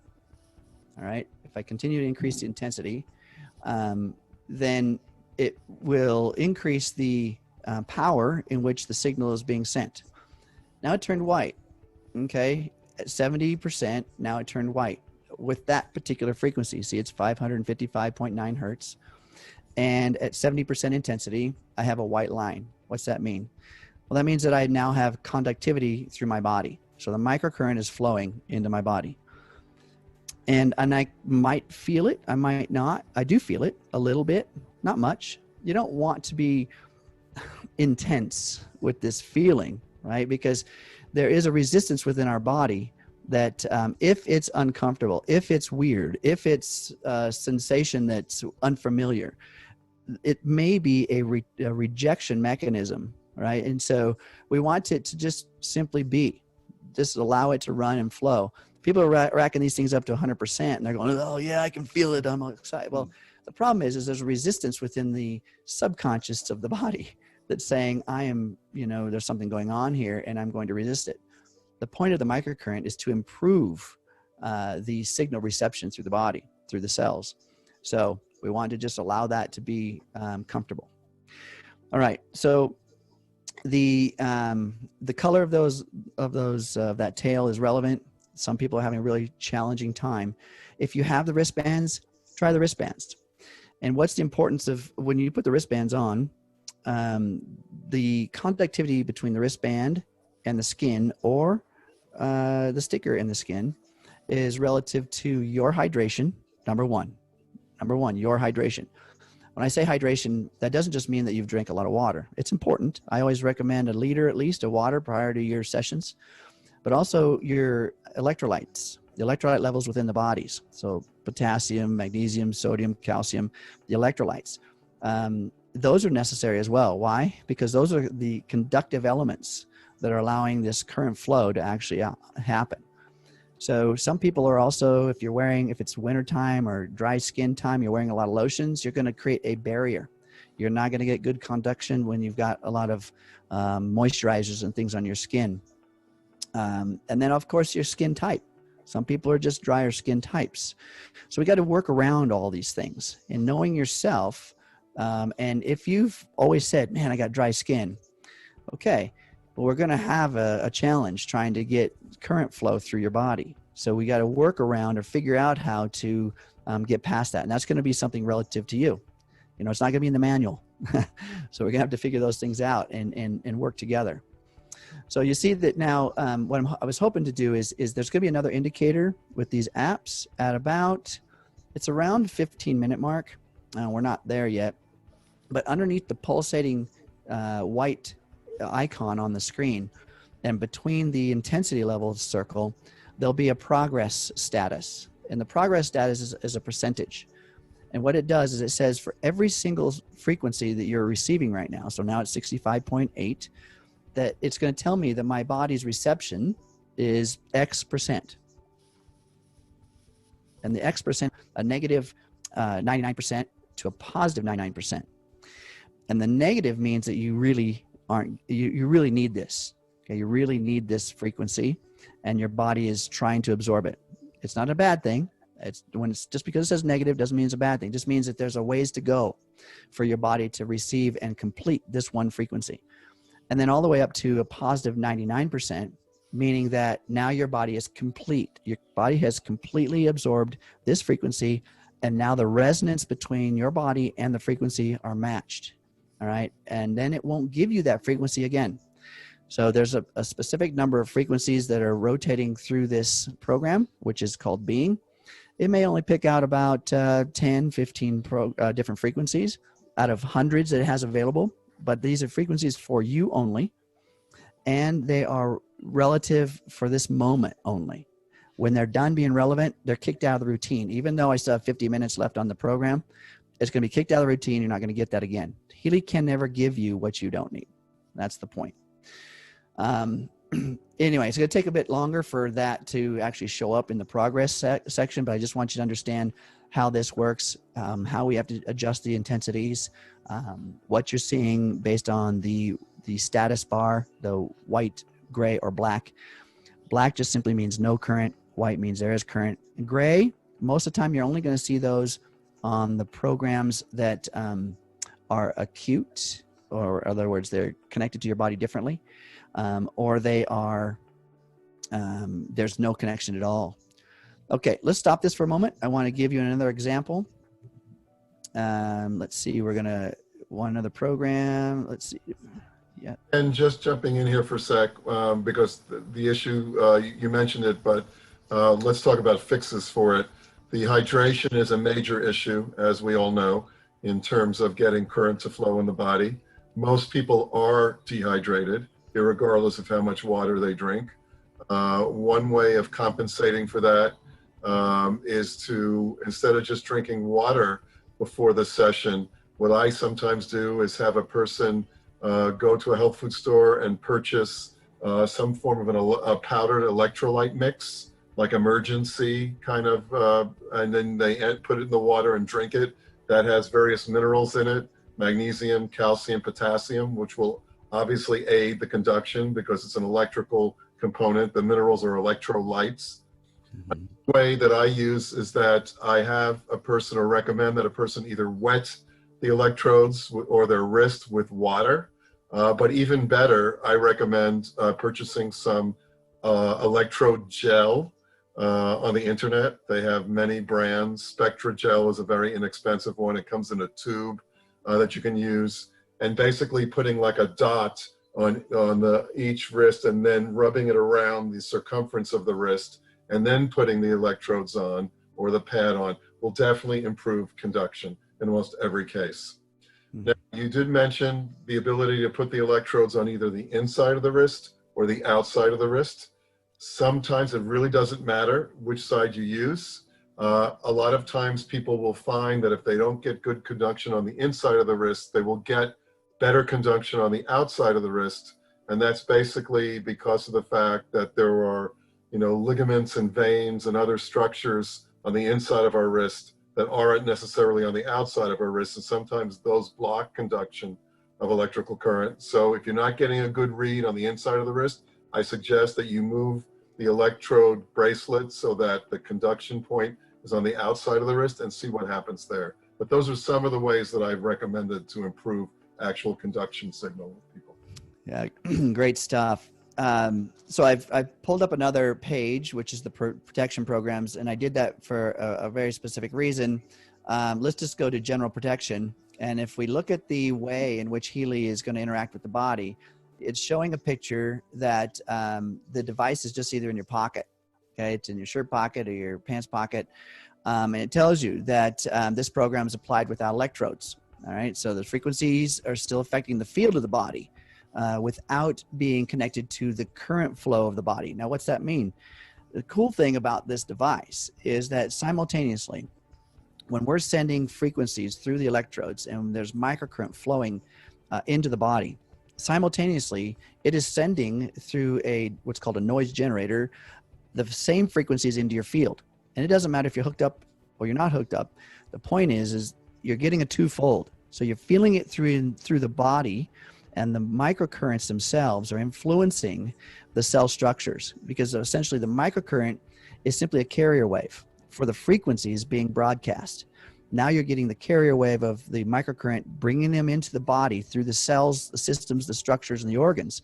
all right, if I continue to increase the intensity, then it will increase the power in which the signal is being sent. Now it turned white, okay? At 70%, now it turned white with that particular frequency. See, it's 555.9 hertz. And at 70% intensity, I have a white line. What's that mean? Well, that means that I now have conductivity through my body. So the microcurrent is flowing into my body. And I might feel it, I might not. I do feel it a little bit, not much. You don't want to be intense with this feeling, right? Because there is a resistance within our body that if it's uncomfortable, if it's weird, if it's a sensation that's unfamiliar, it may be a rejection mechanism, right? And so we want it to just simply be, just allow it to run and flow. People are racking these things up to 100% and they're going, oh yeah, I can feel it, I'm excited. Well, the problem is there's a resistance within the subconscious of the body that's saying, I am, there's something going on here and I'm going to resist it. The point of the microcurrent is to improve the signal reception through the body, through the cells. So we want to just allow that to be comfortable. All right. So the color of that tail is relevant. Some people are having a really challenging time. If you have the wristbands, try the wristbands. And what's the importance of when you put the wristbands on, the conductivity between the wristband and the skin or the sticker in the skin is relative to your hydration. Number one, your hydration. When I say hydration, that doesn't just mean that you've drank a lot of water. It's important. I always recommend a liter at least of water prior to your sessions, but also your electrolytes, the electrolyte levels within the bodies. So potassium, magnesium, sodium, calcium, the electrolytes. Those are necessary as well. Why? Because those are the conductive elements that are allowing this current flow to actually happen. So some people are also, if it's wintertime or dry skin time, you're wearing a lot of lotions, you're going to create a barrier. You're not going to get good conduction when you've got a lot of moisturizers and things on your skin. And then of course your skin type. Some people are just drier skin types. So we got to work around all these things and knowing yourself. And if you've always said, man, I got dry skin. Okay. Well, we're going to have a challenge trying to get current flow through your body. So we got to work around or figure out how to get past that. And that's going to be something relative to you. It's not going to be in the manual. So we're going to have to figure those things out and work together. So you see that now what I was hoping to do is there's going to be another indicator with these apps at it's around 15-minute mark. We're not there yet. But underneath the pulsating white icon on the screen, And between the intensity level circle, there'll be a progress status. And the progress status is a percentage. And what it does is it says for every single frequency that you're receiving right now, so now it's 65.8, that it's going to tell me that my body's reception is X percent. And the X percent, a negative 99% to a positive 99%. And the negative means that you really aren't, you really need this. Okay, you really need this frequency, and your body is trying to absorb it. It's not a bad thing. It's just because it says negative doesn't mean it's a bad thing. It just means that there's a ways to go for your body to receive and complete this one frequency. And then all the way up to a positive 99%, meaning that now your body is complete. Your body has completely absorbed this frequency, and now the resonance between your body and the frequency are matched. All right. And then it won't give you that frequency again. So there's a specific number of frequencies that are rotating through this program, which is called being. It may only pick out about 10, 15 different frequencies out of hundreds that it has available, but these are frequencies for you only, and they are relative for this moment only. When they're done being relevant, they're kicked out of the routine. Even though I still have 50 minutes left on the program, it's going to be kicked out of the routine. You're not going to get that again. Healy can never give you what you don't need. That's the point. Anyway, it's going to take a bit longer for that to actually show up in the progress section, but I just want you to understand how this works, how we have to adjust the intensities, what you're seeing based on the status bar, the white, gray, or black. Black just simply means no current. White means there is current. And gray, most of the time, you're only going to see those on the programs that are acute, or in other words, they're connected to your body differently. Or they are, there's no connection at all. Okay, let's stop this for a moment. I want to give you another example. Let's see, we're going to, one other program. Let's see. Yeah. And just jumping in here for a sec, because the issue, you mentioned it, but let's talk about fixes for it. The hydration is a major issue, as we all know, in terms of getting current to flow in the body. Most people are dehydrated, irregardless of how much water they drink. One way of compensating for that is to, instead of just drinking water before the session, what I sometimes do is have a person go to a health food store and purchase some form of a powdered electrolyte mix, like Emergency kind of, and then they put it in the water and drink it. That has various minerals in it, magnesium, calcium, potassium, which will obviously aid the conduction because it's an electrical component. The minerals are electrolytes. Mm-hmm. The way that I use is that I have a person, or recommend that a person either wet the electrodes or their wrist with water. But even better, I recommend purchasing some electrode gel on the internet. They have many brands. Spectra Gel is a very inexpensive one. It comes in a tube that you can use, and basically putting like a dot on each wrist and then rubbing it around the circumference of the wrist and then putting the electrodes on, or the pad on, will definitely improve conduction in almost every case. Now, you did mention the ability to put the electrodes on either the inside of the wrist or the outside of the wrist. Sometimes it really doesn't matter which side you use. A lot of times people will find that if they don't get good conduction on the inside of the wrist, they will get better conduction on the outside of the wrist. And that's basically because of the fact that there are, ligaments and veins and other structures on the inside of our wrist that aren't necessarily on the outside of our wrist. And sometimes those block conduction of electrical current. So if you're not getting a good read on the inside of the wrist, I suggest that you move the electrode bracelet so that the conduction point is on the outside of the wrist, and see what happens there. But those are some of the ways that I've recommended to improve actual conduction signal with people. Yeah, great stuff. So I've pulled up another page, which is the protection programs, and I did that for a very specific reason. Let's just go to general protection. And if we look at the way in which Healy is going to interact with the body, it's showing a picture that the device is just either in your pocket. Okay, it's in your shirt pocket or your pants pocket. And it tells you that this program is applied without electrodes. All right, so the frequencies are still affecting the field of the body, without being connected to the current flow of the body. Now, what's that mean? The cool thing about this device is that simultaneously, when we're sending frequencies through the electrodes and there's microcurrent flowing into the body, simultaneously, it is sending through what's called a noise generator, the same frequencies into your field. And it doesn't matter if you're hooked up or you're not hooked up. The point is you're getting a twofold. So you're feeling it through the body, and the microcurrents themselves are influencing the cell structures, because essentially the microcurrent is simply a carrier wave for the frequencies being broadcast. Now you're getting the carrier wave of the microcurrent, bringing them into the body through the cells, the systems, the structures, and the organs,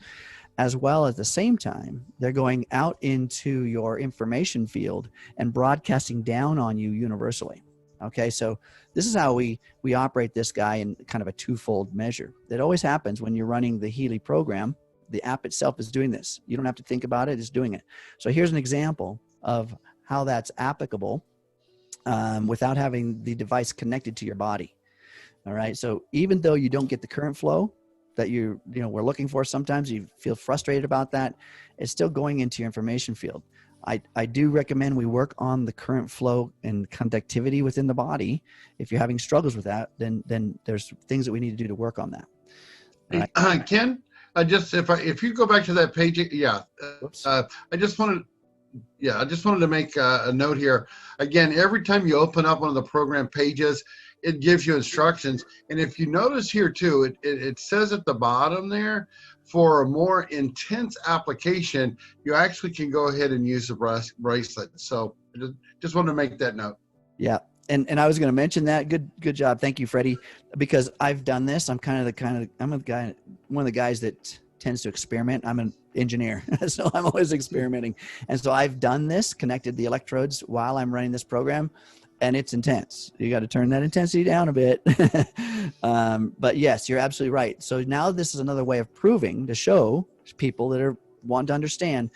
as well as at the same time, they're going out into your information field and broadcasting down on you universally. Okay, so this is how we operate this guy in kind of a twofold measure. That always happens when you're running the Healy program. The app itself is doing this. You don't have to think about it, it's doing it. So here's an example of how that's applicable without having the device connected to your body. All right, so even though you don't get the current flow that we're looking for, sometimes you feel frustrated about that, it's still going into your information field. I do recommend we work on the current flow and conductivity within the body. If you're having struggles with that, then there's things that we need to do to work on that. Right. Ken, if you go back to that page, I just wanted to make a note here. Again, every time you open up one of the program pages, it gives you instructions. And if you notice here too, it says at the bottom there, for a more intense application, you actually can go ahead and use the bracelet. So just wanted to make that note. Yeah. And I was going to mention that. Good job. Thank you, Freddie. Because I've done this. I'm one of the guys that tends to experiment. I'm an engineer, so I'm always experimenting. And so I've done this, connected the electrodes while I'm running this program, and it's intense. You got to turn that intensity down a bit. But yes, you're absolutely right. So now this is another way of proving, to show people that want to understand,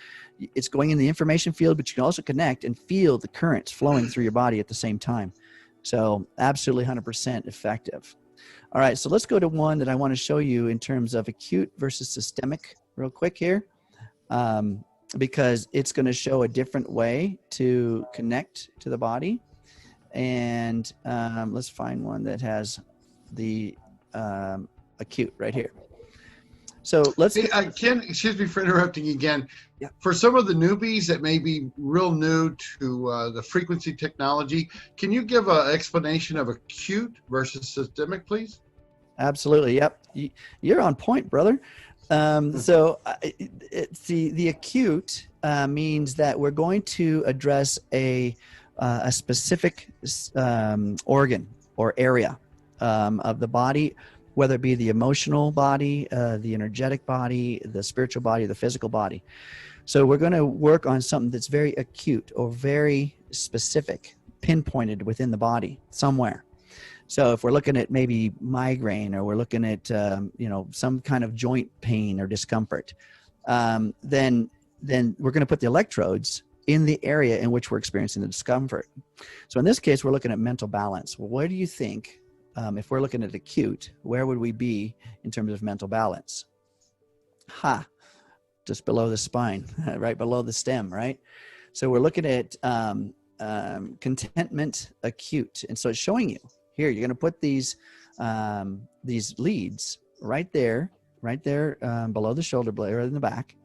it's going in the information field, but you can also connect and feel the currents flowing through your body at the same time. So absolutely 100% effective. All right, so let's go to one that I want to show you in terms of acute versus systemic real quick here, because it's going to show a different way to connect to the body. And let's find one that has the acute right here. So let's. Hey, Ken, excuse me for interrupting again. Yeah. For some of the newbies that may be real new to the frequency technology, can you give an explanation of acute versus systemic, please? Absolutely. Yep. You're on point, brother. So the acute means that we're going to address a specific organ or area of the body, whether it be the emotional body, the energetic body, the spiritual body, the physical body. So we're going to work on something that's very acute or very specific, pinpointed within the body somewhere. So if we're looking at maybe migraine, or we're looking at some kind of joint pain or discomfort, then we're going to put the electrodes in the area in which we're experiencing the discomfort. So in this case, we're looking at mental balance. Well, where do you think, if we're looking at acute, where would we be in terms of mental balance? Just below the spine, right below the stem, right? So we're looking at contentment acute. And so it's showing you here, you're going to put these leads right there below the shoulder blade or in the back,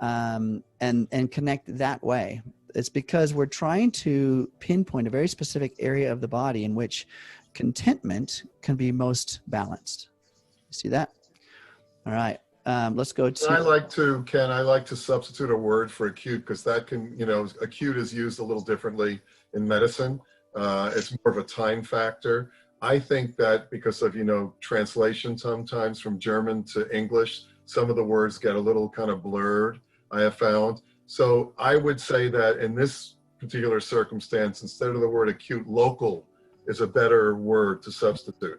and connect that way. It's because we're trying to pinpoint a very specific area of the body in which contentment can be most balanced. You see that? All right. Let's go to. Ken, I like to substitute a word for acute, because that can, acute is used a little differently in medicine. It's more of a time factor. I think that because of, translation sometimes from German to English, some of the words get a little kind of blurred, I have found. So I would say that in this particular circumstance, instead of the word acute, local is a better word to substitute.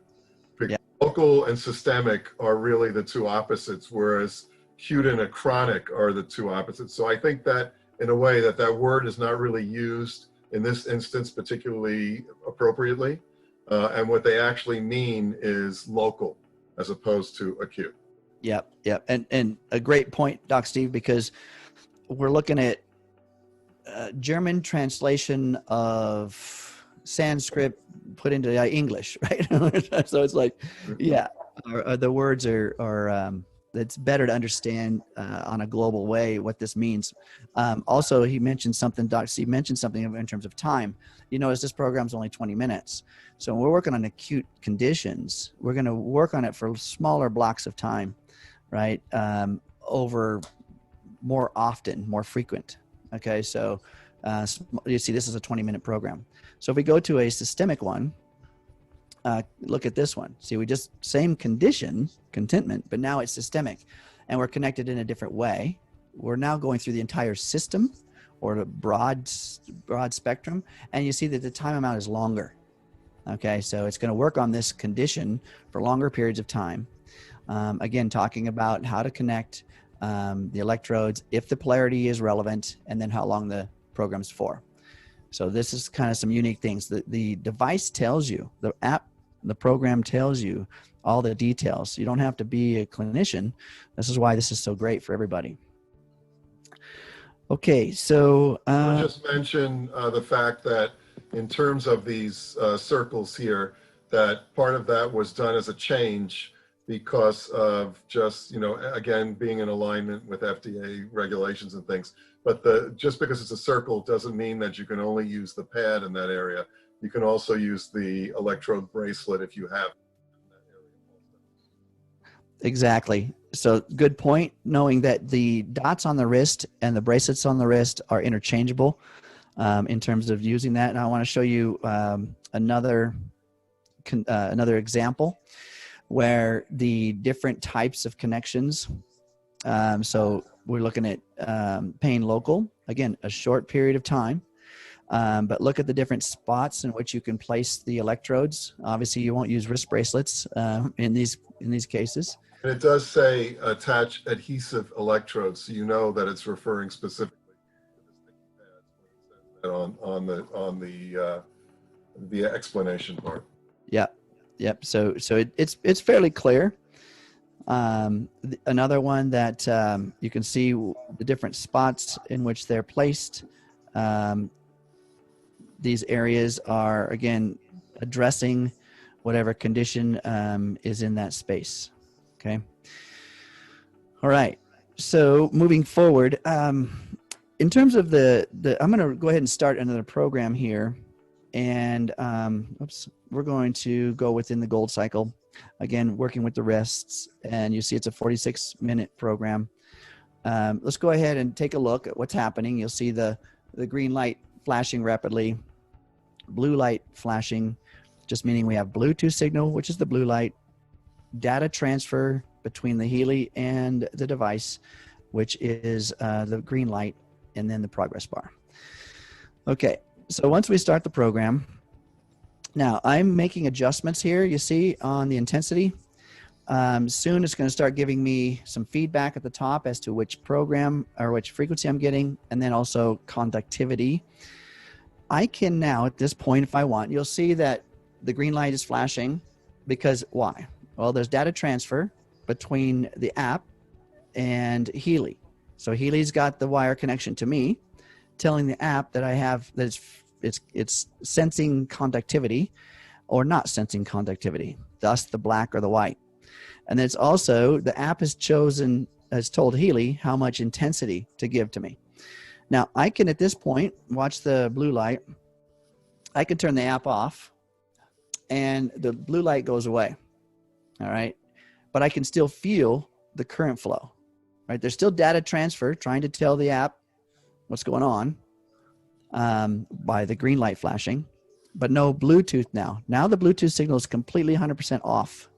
Yeah. Local and systemic are really the two opposites, whereas acute and a chronic are the two opposites. So I think that in a way that word is not really used in this instance particularly appropriately. And what they actually mean is local as opposed to acute. Yep. Yep. And a great point, Doc Steve, because we're looking at German translation of Sanskrit put into English, right? So it's like, yeah, the words are it's better to understand on a global way what this means. Also, he mentioned something, Doc Steve mentioned something in terms of time. You notice this program's only 20 minutes. So when we're working on acute conditions, we're going to work on it for smaller blocks of time, right? Over more often, more frequent. Okay, so you see this is a 20-minute program. So if we go to a systemic one, look at this one. See, we just, same condition, contentment, but now it's systemic and we're connected in a different way. We're now going through the entire system or the broad spectrum, and you see that the time amount is longer. Okay, so it's going to work on this condition for longer periods of time. Again, talking about how to connect the electrodes if the polarity is relevant, and then how long the program's for. So this is kind of some unique things. The device tells you, the program tells you all the details. You don't have to be a clinician. This is why this is so great for everybody. Okay, so I'll just mention the fact that in terms of these circles here, that part of that was done as a change because of just, again, being in alignment with FDA regulations and things. But just because it's a circle doesn't mean that you can only use the pad in that area. You can also use the electrode bracelet if you have in that area. Exactly. So good point, knowing that the dots on the wrist and the bracelets on the wrist are interchangeable in terms of using that. And I want to show you another example where the different types of connections. So we're looking at pain local, again, a short period of time. But look at the different spots in which you can place the electrodes. Obviously, you won't use wrist bracelets in these cases. And it does say attach adhesive electrodes, so you know that it's referring specifically to the sticky pads when it says that on the explanation part. Yep. So it's fairly clear. Another one that you can see the different spots in which they're placed. These areas are, again, addressing whatever condition is in that space. Okay. All right. So moving forward, in terms of I'm going to go ahead and start another program here. And we're going to go within the gold cycle. Again, working with the wrists. And you see it's a 46-minute program. Let's go ahead and take a look at what's happening. You'll see the green light flashing rapidly, blue light flashing, just meaning we have Bluetooth signal, which is the blue light, data transfer between the Healy and the device, which is the green light, and then the progress bar. Okay, so once we start the program, now I'm making adjustments here, you see, on the intensity. Soon it's going to start giving me some feedback at the top as to which program or which frequency I'm getting, and then also conductivity. I can now, at this point, if I want, you'll see that the green light is flashing because why? Well, there's data transfer between the app and Healy. So Healy's got the wire connection to me, telling the app that I have, that it's sensing conductivity or not sensing conductivity, thus the black or the white. And then it's also, the app has told Healy how much intensity to give to me. Now I can, at this point, watch the blue light. I can turn the app off and the blue light goes away. All right. But I can still feel the current flow, right? There's still data transfer trying to tell the app what's going on by the green light flashing, but no Bluetooth now. Now the Bluetooth signal is completely 100% off.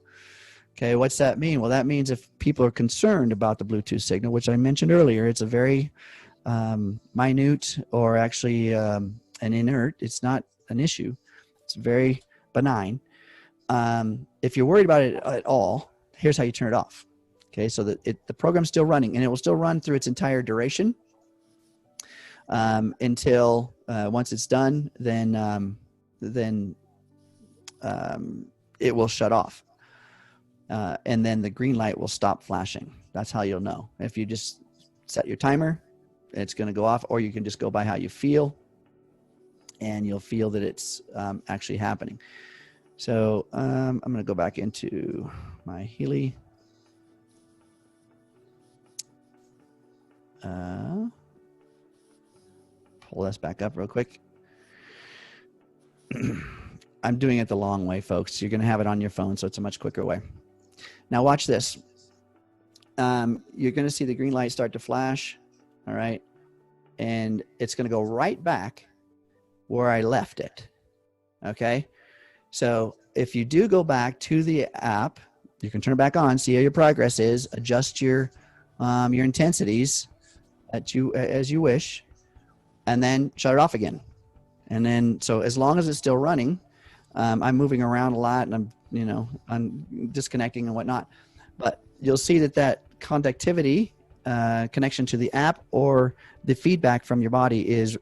Okay, what's that mean? Well, that means if people are concerned about the Bluetooth signal, which I mentioned earlier, it's a very minute or actually an inert. It's not an issue. It's very benign. If you're worried about it at all, here's how you turn it off. Okay, so that the program's still running, and it will still run through its entire duration until once it's done, then it will shut off. and then the green light will stop flashing. That's how you'll know. If you just set your timer, it's going to go off, or you can just go by how you feel, and you'll feel that it's actually happening. So I'm going to go back into my Healy. Pull this back up real quick. I'm doing it the long way, folks. You're going to have it on your phone, so it's a much quicker way. Now watch this. You're going to see the green light start to flash, all right? And it's going to go right back where I left it, okay? So if you do go back to the app, you can turn it back on, see how your progress is, adjust your intensities as you wish, and then shut it off again. And then, so as long as it's still running, I'm moving around a lot, and I'm disconnecting and whatnot, but you'll see that conductivity connection to the app or the feedback from your body is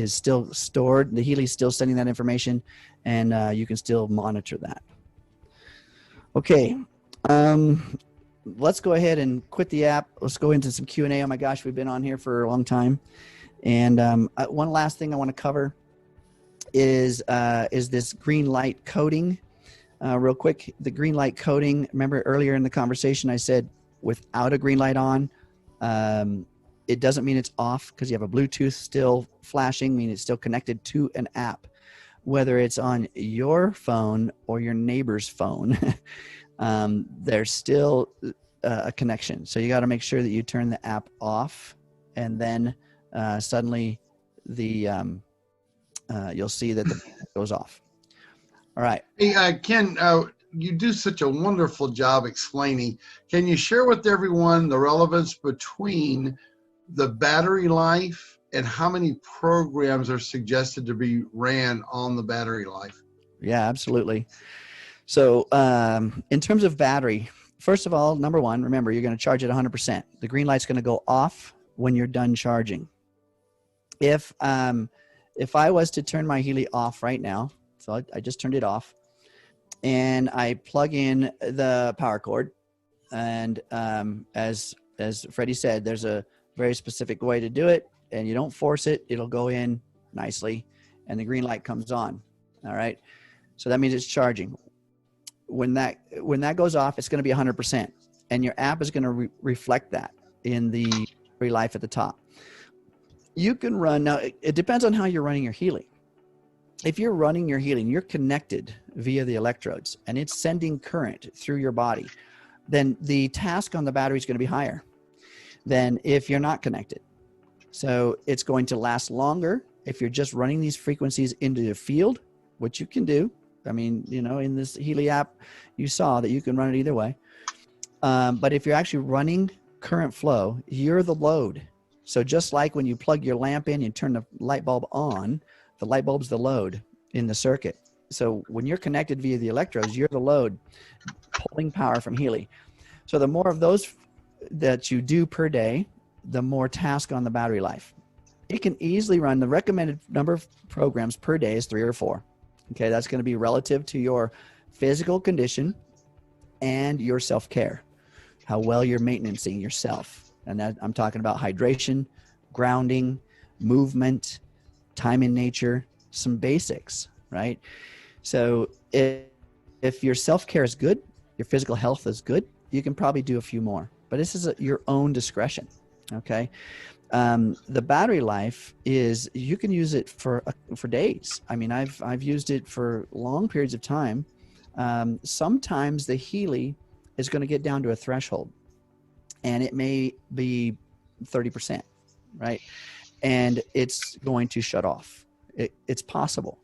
still stored. The Healy's still sending that information, and you can still monitor that. Okay, let's go ahead and quit the app. Let's go into some Q&A. Oh my gosh, we've been on here for a long time. And one last thing I want to cover is this green light coding. Real quick, the green light coding, remember earlier in the conversation I said without a green light on, it doesn't mean it's off because you have a Bluetooth still flashing, meaning it's still connected to an app. Whether it's on your phone or your neighbor's phone, there's still a connection. So you got to make sure that you turn the app off, and then suddenly you'll see that the goes off. All right. Hey, Ken, you do such a wonderful job explaining. Can you share with everyone the relevance between the battery life and how many programs are suggested to be ran on the battery life? Yeah, absolutely. So in terms of battery, first of all, number one, remember, you're going to charge it 100%. The green light's going to go off when you're done charging. If I was to turn my Healy off right now, so I just turned it off, and I plug in the power cord, and as Freddie said, there's a very specific way to do it, and you don't force it. It'll go in nicely, and the green light comes on. All right, so that means it's charging. When that goes off, it's going to be 100%, and your app is going to reflect that in the battery life at the top. You can run, now it depends on how you're running your Healy. If you're running your Healy and you're connected via the electrodes and it's sending current through your body, then the task on the battery is going to be higher than if you're not connected. So it's going to last longer if you're just running these frequencies into the field, which you can do. I mean, in this Healy app, you saw that you can run it either way. But if you're actually running current flow, you're the load. So just like when you plug your lamp in, you turn the light bulb on, the light bulb's the load in the circuit. So when you're connected via the electrodes, you're the load pulling power from Healy. So the more of those that you do per day, the more task on the battery life. It can easily run, the recommended number of programs per day is 3 or 4. Okay, that's going to be relative to your physical condition and your self-care, how well you're maintaining yourself. And that I'm talking about hydration, grounding, movement, time in nature, some basics, right? So if your self-care is good, your physical health is good, you can probably do a few more. But this is your own discretion, okay? The battery life is, you can use it for days. I mean, I've used it for long periods of time. Sometimes the Healy is going to get down to a threshold, and it may be 30%, right? And it's going to shut off. It's possible.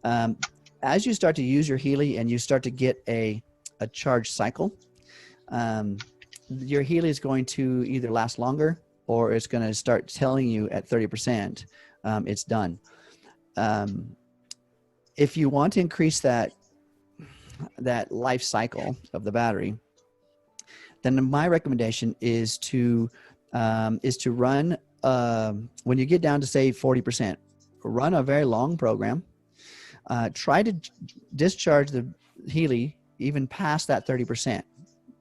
As you start to use your Healy and you start to get a charge cycle, your Healy is going to either last longer, or it's going to start telling you at 30%, it's done. If you want to increase that life cycle of the battery, then my recommendation is to run, when you get down to say 40%, run a very long program. Try to discharge the Healy even past that 30%.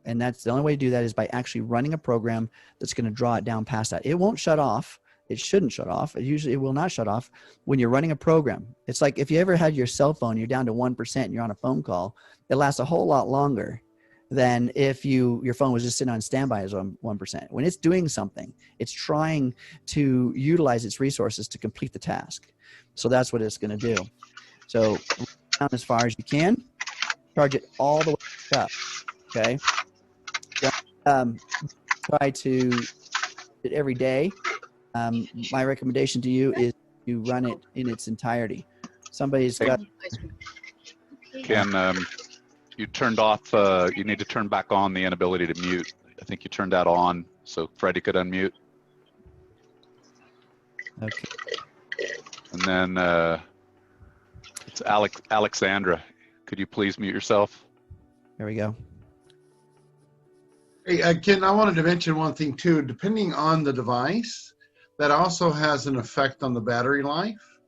And that's the only way to do that is by actually running a program that's going to draw it down past that. It won't shut off. It shouldn't shut off. It will not shut off when you're running a program. It's like if you ever had your cell phone, you're down to 1% and you're on a phone call, it lasts a whole lot longer than if your phone was just sitting on standby as 1%. When it's doing something, it's trying to utilize its resources to complete the task. So that's what it's going to do. So down as far as you can, charge it all the way up. Okay. Try to do it every day. My recommendation to you is to run it in its entirety. Somebody's got. Can you turned off? You need to turn back on the inability to mute. I think you turned that on so Freddie could unmute. Okay. And then it's Alexandra. Could you please mute yourself? There we go. Hey, Ken, I wanted to mention one thing too. Depending on the device, that also has an effect on the battery life,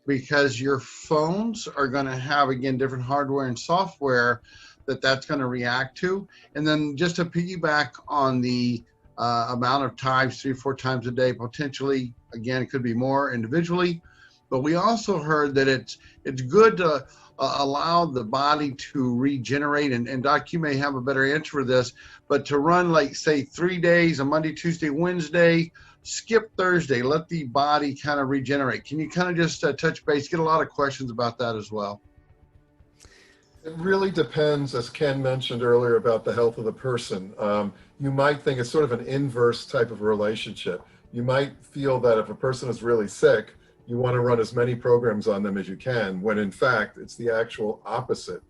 because your phones are going to have, again, different hardware and software that's going to react to. And then just to piggyback on the amount of times, 3-4 times a day, potentially, again, it could be more individually, but we also heard that it's good to allow the body to regenerate. And Doc, you may have a better answer for this, but to run like, say, 3 days, a Monday, Tuesday, Wednesday, skip Thursday, let the body kind of regenerate. Can you kind of just touch base? Get a lot of questions about that as well. It really depends, as Ken mentioned earlier, about the health of the person. You might think it's sort of an inverse type of relationship. You might feel that if a person is really sick, you want to run as many programs on them as you can, when in fact, it's the actual opposite.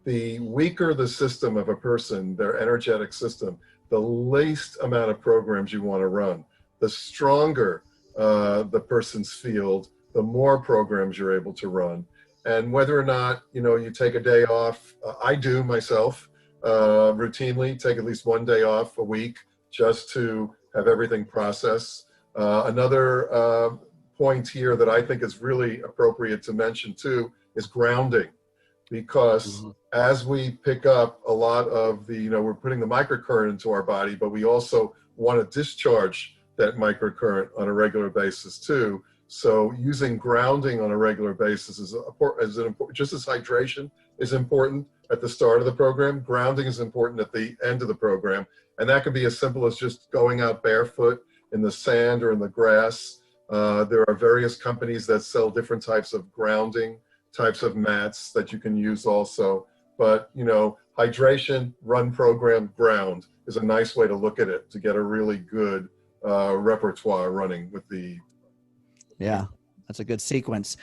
The weaker the system of a person, their energetic system, the least amount of programs you want to run. The stronger the person's field, the more programs you're able to run. And whether or not, you take a day off, I do myself routinely take at least 1 day off a week just to have everything processed. Another point here that I think is really appropriate to mention too is grounding, because as we pick up a lot of the, we're putting the microcurrent into our body, but we also want to discharge that microcurrent on a regular basis too. So using grounding on a regular basis is important, just as hydration is important at the start of the program, grounding is important at the end of the program. And that can be as simple as just going out barefoot in the sand or in the grass. There are various companies that sell different types of grounding, types of mats that you can use also. But, hydration, run program, ground is a nice way to look at it to get a really good repertoire running with the. Yeah, that's a good sequence.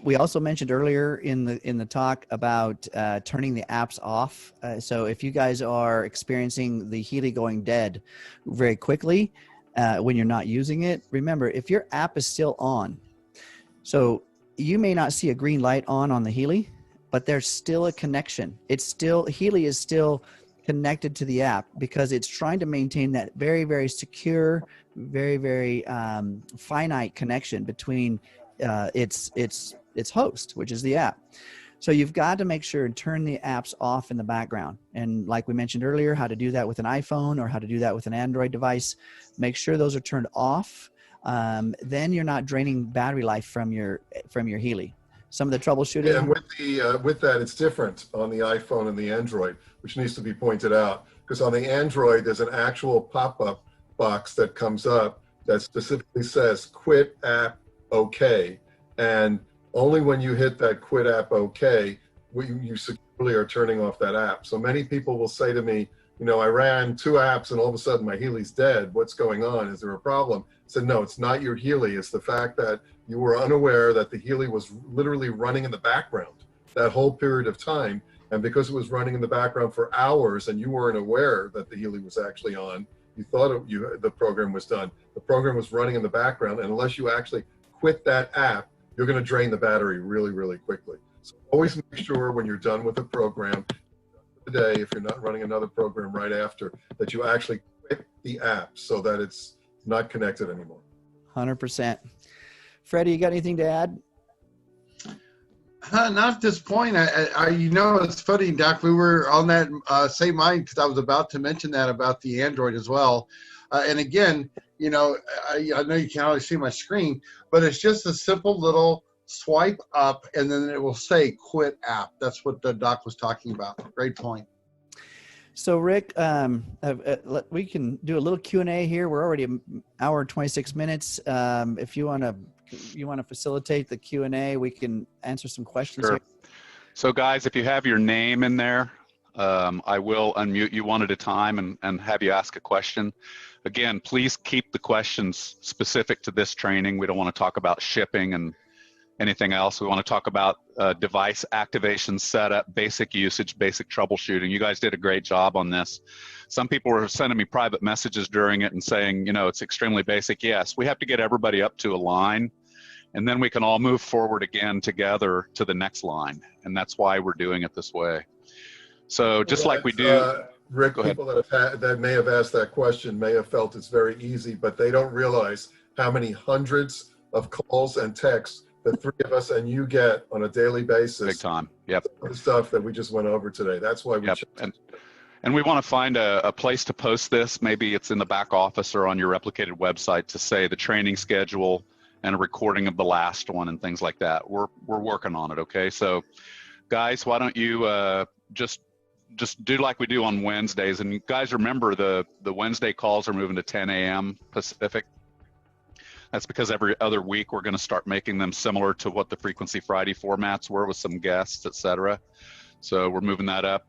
We also mentioned earlier in the talk about turning the apps off. So if you guys are experiencing the Healy going dead very quickly when you're not using it, remember, if your app is still on, so you may not see a green light on the Healy, but there's still a connection. Healy is still connected to the app because it's trying to maintain that very, very secure, very, very finite connection between its host, which is the app. So you've got to make sure and turn the apps off in the background. And like we mentioned earlier, how to do that with an iPhone or how to do that with an Android device. Make sure those are turned off. Then you're not draining battery life from your Healy. Some of the troubleshooting. Yeah, and with that, it's different on the iPhone and the Android, which needs to be pointed out. Because on the Android, there's an actual pop-up box that comes up that specifically says quit app OK. And only when you hit that quit app OK, you securely are turning off that app. So many people will say to me, I ran 2 apps and all of a sudden my Healy's dead. What's going on? Is there a problem? I said, no, it's not your Healy. It's the fact that you were unaware that the Healy was literally running in the background that whole period of time. And because it was running in the background for hours and you weren't aware that the Healy was actually on, you thought the program was done. The program was running in the background, and unless you actually quit that app, you're going to drain the battery really, really quickly. So always make sure when you're done with the program, today, if you're not running another program right after, that you actually quit the app so that it's not connected anymore. 100%. Freddie, you got anything to add? Not at this point. It's funny, Doc. We were on that same mind because I was about to mention that about the Android as well. And again, I know you can't always see my screen, but it's just a simple little swipe up, and then it will say "Quit app." That's what the Doc was talking about. Great point. So Rick, we can do a little Q&A here. We're already an hour and 26 minutes. If you want to facilitate the Q&A, we can answer some questions. Sure. Here. So guys, if you have your name in there, I will unmute you one at a time and have you ask a question. Again, please keep the questions specific to this training. We don't want to talk about shipping and anything else. We want to talk about device activation, setup, basic usage, basic troubleshooting. You guys did a great job on this. Some people were sending me private messages during it and saying, it's extremely basic. Yes, we have to get everybody up to a line, and then we can all move forward again together to the next line. And that's why we're doing it this way. So just like we do. Rick, people that may have asked that question may have felt it's very easy, but they don't realize how many hundreds of calls and texts the three of us and you get on a daily basis. Big time. Yep. The stuff that we just went over today. That's why we. Yep. And we want to find a place to post this. Maybe it's in the back office or on your replicated website to say the training schedule and a recording of the last one and things like that. We're working on it. Okay. So guys, why don't you just do like we do on Wednesdays. And guys, remember the Wednesday calls are moving to 10 a.m. Pacific. That's because every other week we're going to start making them similar to what the Frequency Friday formats were with some guests, etc. So we're moving that up.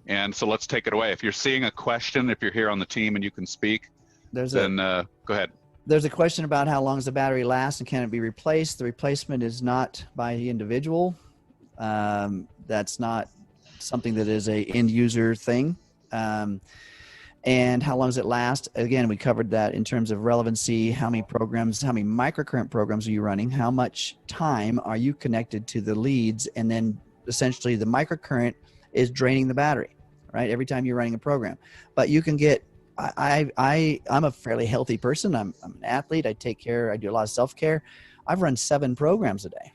And so let's take it away. If you're seeing a question, if you're here on the team and you can speak, go ahead. There's a question about how long does the battery last and can it be replaced? The replacement is not by the individual. That's not something that is a end user thing. And how long does it last? Again, we covered that in terms of relevancy, how many programs, how many microcurrent programs are you running? How much time are you connected to the leads? And then essentially the microcurrent is draining the battery, right? Every time you're running a program. But you can get, I'm a fairly healthy person. I'm an athlete. I do a lot of self-care. I've run 7 programs a day,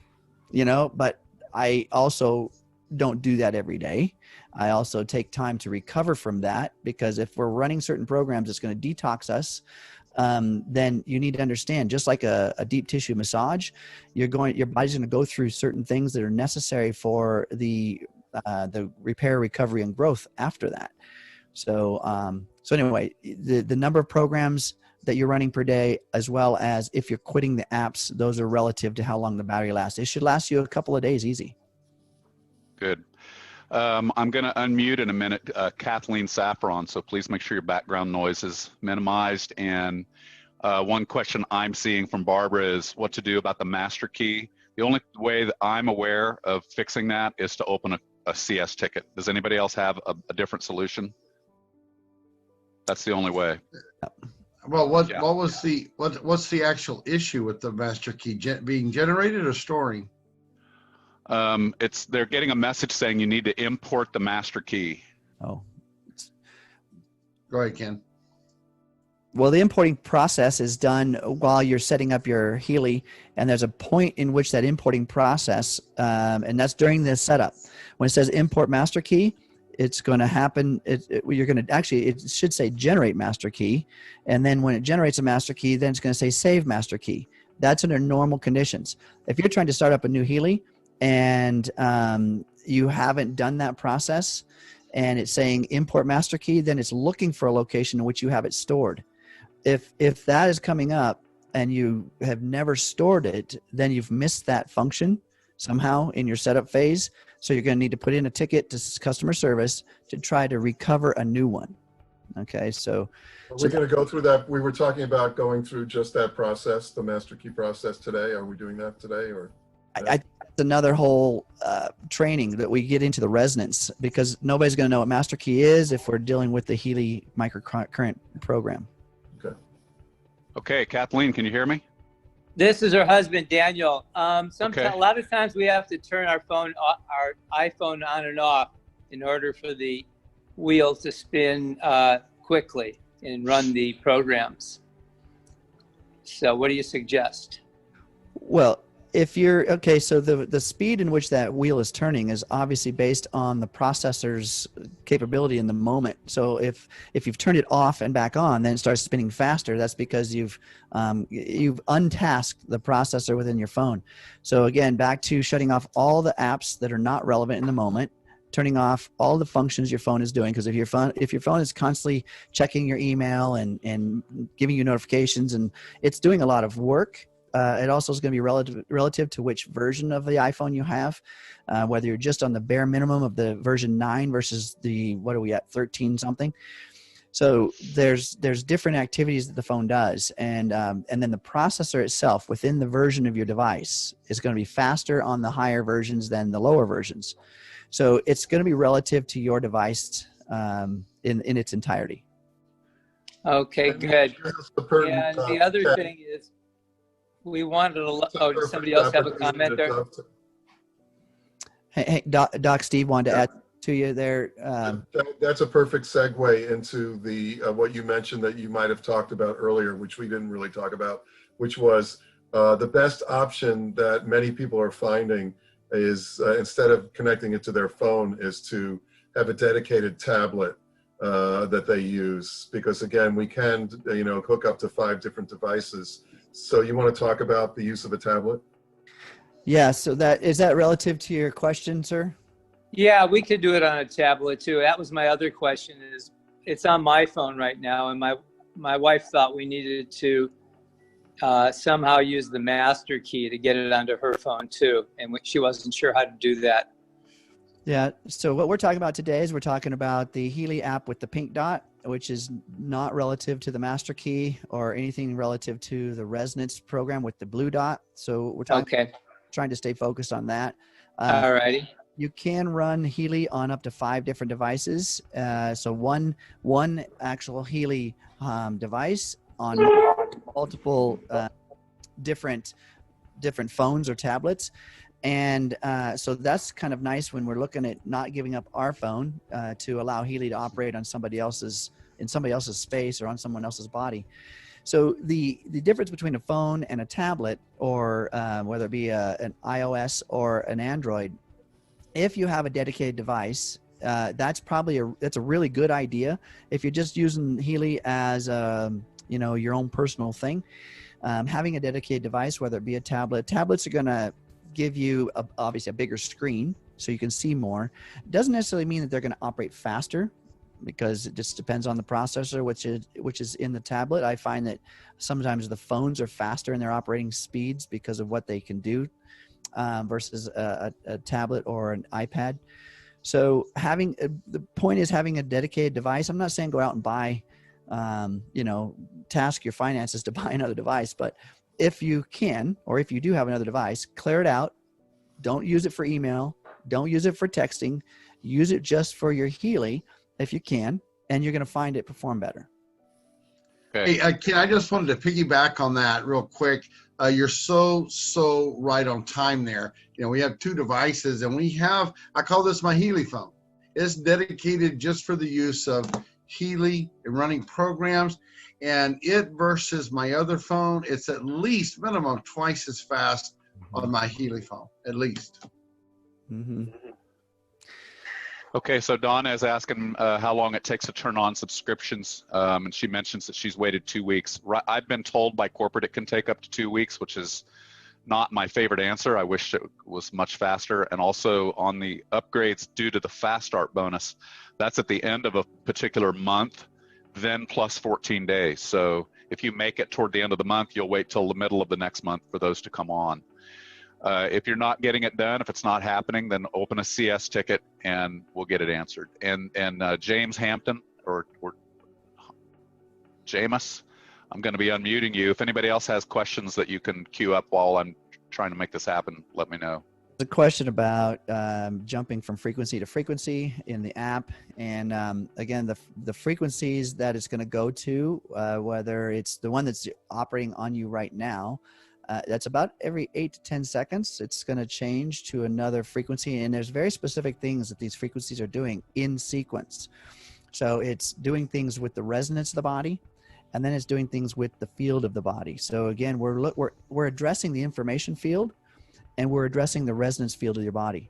but I also don't do that every day. I also take time to recover from that, because if we're running certain programs that's going to detox us, then you need to understand, just like a deep tissue massage, your body's going to go through certain things that are necessary for the repair, recovery, and growth after that. So anyway, the number of programs that you're running per day, as well as if you're quitting the apps, those are relative to how long the battery lasts. It should last you a couple of days easy. Good. I'm going to unmute in a minute Kathleen Saffron, so please make sure your background noise is minimized. And one question I'm seeing from Barbara is what to do about the master key. The only way that I'm aware of fixing that is to open a CS ticket. Does anybody else have a different solution? That's the only way. Well, what's the actual issue with the master key being generated or storing? They're getting a message saying you need to import the master key. Oh. Go ahead, Ken. Well, the importing process is done while you're setting up your Healy, and there's a point in which that importing process, and that's during the setup. When it says import master key, it's going to happen. It should say generate master key. And then when it generates a master key, then it's going to say save master key. That's under normal conditions. If you're trying to start up a new Healy, and you haven't done that process, and it's saying import master key, then it's looking for a location in which you have it stored. If that is coming up and you have never stored it, then you've missed that function somehow in your setup phase. So you're going to need to put in a ticket to customer service to try to recover a new one. Okay, so we're going to go through that. We were talking about going through just that process, the master key process today. Are we doing that today, or? It's another whole training that we get into the resonance, because nobody's going to know what master key is if we're dealing with the Healy microcurrent program. Okay, Kathleen, can you hear me? This is her husband, Daniel. A lot of times we have to turn our iPhone on and off in order for the wheel to spin quickly and run the programs. So what do you suggest? Well, If you're okay, so the speed in which that wheel is turning is obviously based on the processor's capability in the moment. So if you've turned it off and back on, then it starts spinning faster. That's because you've untasked the processor within your phone. So again, back to shutting off all the apps that are not relevant in the moment, turning off all the functions your phone is doing. Because if your phone is constantly checking your email and giving you notifications, and it's doing a lot of work. It also is going to be relative to which version of the iPhone you have, whether you're just on the bare minimum of the version 9 versus the, what are we at, 13 something. So there's different activities that the phone does, and then the processor itself within the version of your device is going to be faster on the higher versions than the lower versions. So it's going to be relative to your device in its entirety. Okay, good. And the other thing is, we wanted to. Oh, does somebody else have a comment there? Hey, Doc Steve wanted to add to you there. That's a perfect segue into the what you mentioned that you might have talked about earlier, which we didn't really talk about, which was the best option that many people are finding is instead of connecting it to their phone, is to have a dedicated tablet that they use, because again, we can hook up to 5 different devices. So you want to talk about the use of a tablet? Yeah, so is that relative to your question, sir? Yeah, we could do it on a tablet too. That was my other question. Is it's on my phone right now, and my wife thought we needed to somehow use the master key to get it onto her phone too, and she wasn't sure how to do that. Yeah, so what we're talking about today is we're talking about the Healy app with the pink dot, which is not relative to the master key or anything relative to the resonance program with the blue dot. So we're trying to stay focused on that. All righty. You can run Healy on up to 5 different devices. So one actual Healy device on multiple different phones or tablets. And so that's kind of nice when we're looking at not giving up our phone to allow Healy to operate on somebody else's space or on someone else's body. So the difference between a phone and a tablet, or whether it be an iOS or an Android, if you have a dedicated device, that's a really good idea. If you're just using Healy as your own personal thing, having a dedicated device, whether it be a tablets are going to give you obviously a bigger screen so you can see more. It doesn't necessarily mean that they're going to operate faster, because it just depends on the processor which is in the tablet. I find that sometimes the phones are faster in their operating speeds because of what they can do versus a tablet or an iPad. So the point is having a dedicated device. I'm not saying go out and buy task your finances to buy another device, but if you can, or if you do have another device, clear it out. Don't use it for email. Don't use it for texting. Use it just for your Healy if you can, and you're going to find it perform better. Okay. Hey, Ken, I just wanted to piggyback on that real quick. You're so right on time there. We have 2 devices, and I call this my Healy phone. It's dedicated just for the use of Healy and running programs. And it versus my other phone, it's at least minimum twice as fast on my Healy phone, at least. Mm-hmm. Okay, so Donna is asking how long it takes to turn on subscriptions, and she mentions that she's waited 2 weeks. I've been told by corporate it can take up to 2 weeks, which is not my favorite answer. I wish it was much faster. And also on the upgrades due to the Fast Start bonus, that's at the end of a particular month, then plus 14 days. So if you make it toward the end of the month, you'll wait till the middle of the next month for those to come on. If you're not getting it done, if it's not happening, then open a CS ticket and we'll get it answered. And James Hampton or Jameis, I'm going to be unmuting you. If anybody else has questions that you can queue up while I'm trying to make this happen, let me know. The question about jumping from frequency to frequency in the app, and again, the frequencies that it's going to go to, whether it's the one that's operating on you right now, that's about every 8 to 10 seconds. It's going to change to another frequency, and there's very specific things that these frequencies are doing in sequence. So it's doing things with the resonance of the body, and then it's doing things with the field of the body. So again, we're addressing the information field, and we're addressing the resonance field of your body.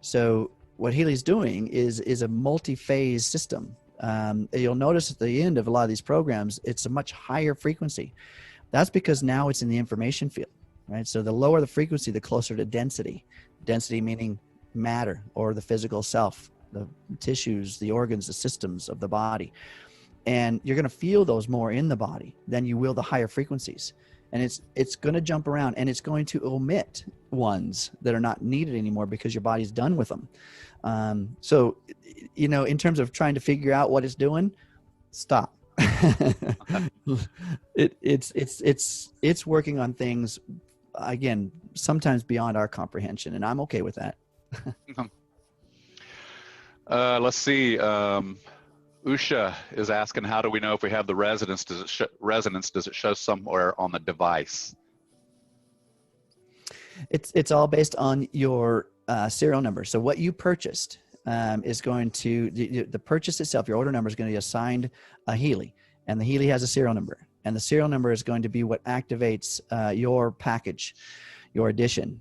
So what Healy's doing is a multi-phase system. You'll notice at the end of a lot of these programs, it's a much higher frequency. That's because now it's in the information field, right? So the lower the frequency, the closer to density. Density meaning matter, or the physical self, the tissues, the organs, the systems of the body. And you're going to feel those more in the body than you will the higher frequencies. And it's going to jump around, and it's going to omit ones that are not needed anymore because your body's done with them. So, you know, in terms of trying to figure out what it's doing, stop. It's working on things, again, sometimes beyond our comprehension, and I'm okay with that. Let's see. Usha is asking, how do we know if we have the resonance? Does it show somewhere on the device? It's all based on your serial number. So what you purchased is going to, the purchase itself, your order number is going to be assigned a Healy, and the Healy has a serial number, and the serial number is going to be what activates your package, your addition,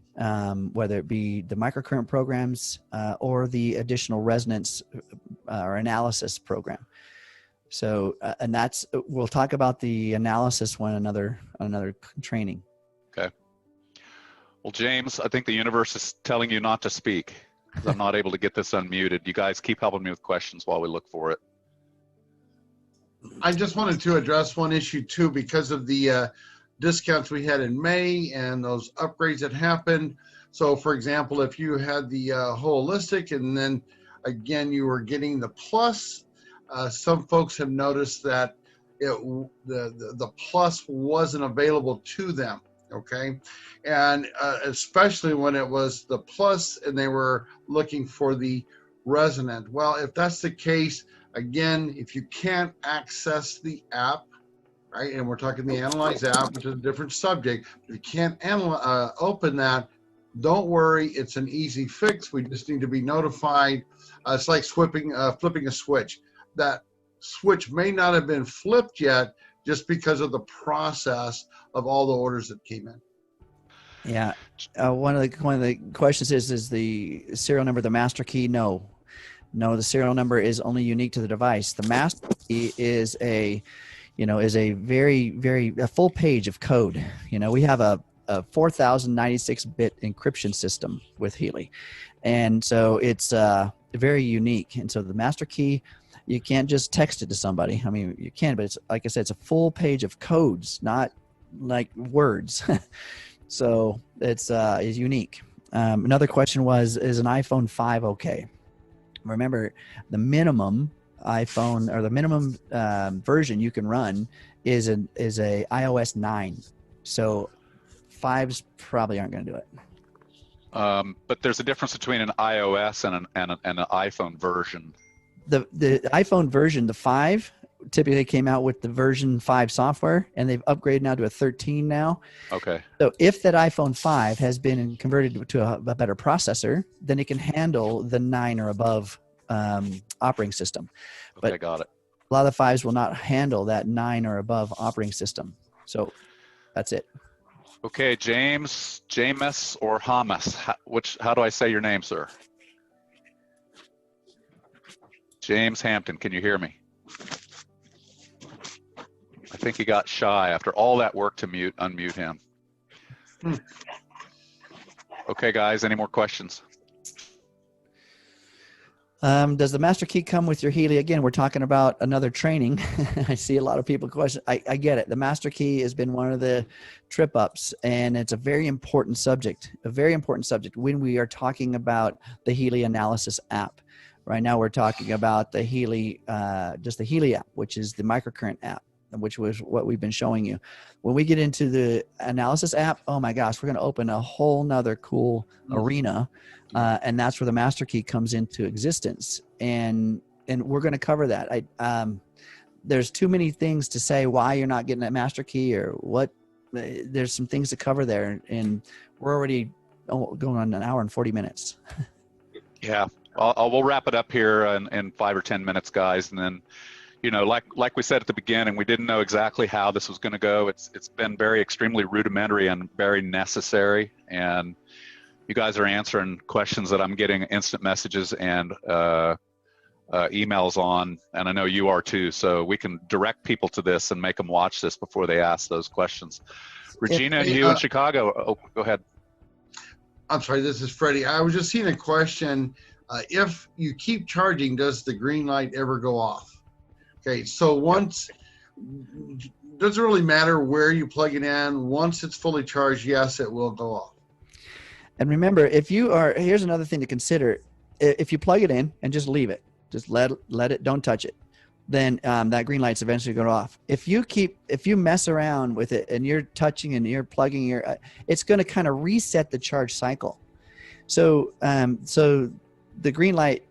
whether it be the microcurrent programs or the additional resonance or analysis program. So, and that's, we'll talk about the analysis one another training. Okay. Well, James, I think the universe is telling you not to speak because I'm not able to get this unmuted. You guys keep helping me with questions while we look for it. I just wanted to address one issue too, because of the discounts we had in May and those upgrades that happened. So for example, if you had the holistic and then again you were getting the plus, some folks have noticed that the plus wasn't available to them. Okay, and especially when it was the plus and they were looking for the resonant. Well, if that's the case, again, if you can't access the app, right, and we're talking the Analyze app, which is a different subject, if you can't open that, don't worry, it's an easy fix. We just need to be notified. It's like flipping a switch. That switch may not have been flipped yet just because of the process of all the orders that came in. Yeah, one of the questions is the serial number the master key? No, the serial number is only unique to the device. The master key is a very full page of code. You know, we have a 4096-bit encryption system with Healy, and so it's very unique. And so the master key, you can't just text it to somebody. I mean, you can, but it's, like I said, it's a full page of codes, not like words. So it's is unique. Another question was, is an iPhone 5 okay? Remember, the minimum iPhone, or the minimum version you can run is a iOS 9. So 5s probably aren't going to do it. But there's a difference between an iOS and an iPhone version. The iPhone version, the 5, typically came out with the version 5 software, and they've upgraded now to a 13 now. Okay. So if that iPhone 5 has been converted to a better processor, then it can handle the 9 or above operating system. Okay, But got it. a lot of the 5s will not handle that 9 or above operating system. So that's it. Okay, James, Jameis, or Hamas? How do I say your name, sir? James Hampton, can you hear me? I think he got shy after all that work to unmute him. Okay, guys, any more questions? Does the master key come with your Healy? Again, we're talking about another training. I see a lot of people question. I get it. The master key has been one of the trip ups, and it's a very important subject, when we are talking about the Healy analysis app. Right now we're talking about the Healy, just the Healy app, which is the microcurrent app, which was what we've been showing you. When we get into the analysis app, oh my gosh, we're going to open a whole nother cool arena. And that's where the master key comes into existence. And we're going to cover that. There's too many things to say why you're not getting that master key or what. There's some things to cover there. And we're already going on an hour and 40 minutes. Yeah, we'll wrap it up here in 5 or 10 minutes, guys. And then, you know, like we said at the beginning, we didn't know exactly how this was going to go. It's been extremely rudimentary and very necessary. And you guys are answering questions that I'm getting instant messages and emails on, and I know you are too, so we can direct people to this and make them watch this before they ask those questions. Regina and you in Chicago, oh, go ahead. I'm sorry, this is Freddie. I was just seeing a question. If you keep charging, does the green light ever go off? Okay, so once, doesn't really matter where you plug it in. Once it's fully charged, yes, it will go off. And remember, if you are, here's another thing to consider. If you plug it in and just leave it, just let it, don't touch it, then that green light's eventually going off. If you mess around with it and you're touching and you're plugging it's going to kind of reset the charge cycle. So, the green light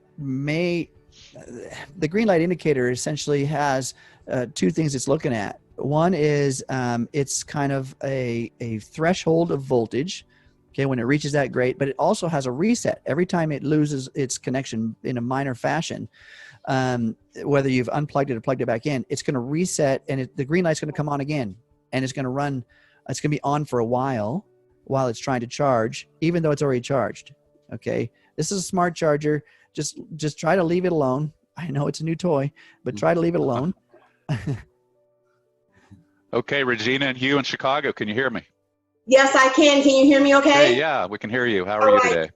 indicator essentially has two things it's looking at. One is it's kind of a threshold of voltage. Okay, when it reaches that, great, but it also has a reset. Every time it loses its connection in a minor fashion, whether you've unplugged it or plugged it back in, it's going to reset, and the green light's going to come on again, and it's going to run. It's going to be on for a while it's trying to charge, even though it's already charged. Okay, this is a smart charger. Just try to leave it alone. I know it's a new toy, but try to leave it alone. Okay, Regina and Hugh in Chicago, can you hear me? Yes, I can. Can you hear me okay? Hey, yeah, we can hear you. How are you today?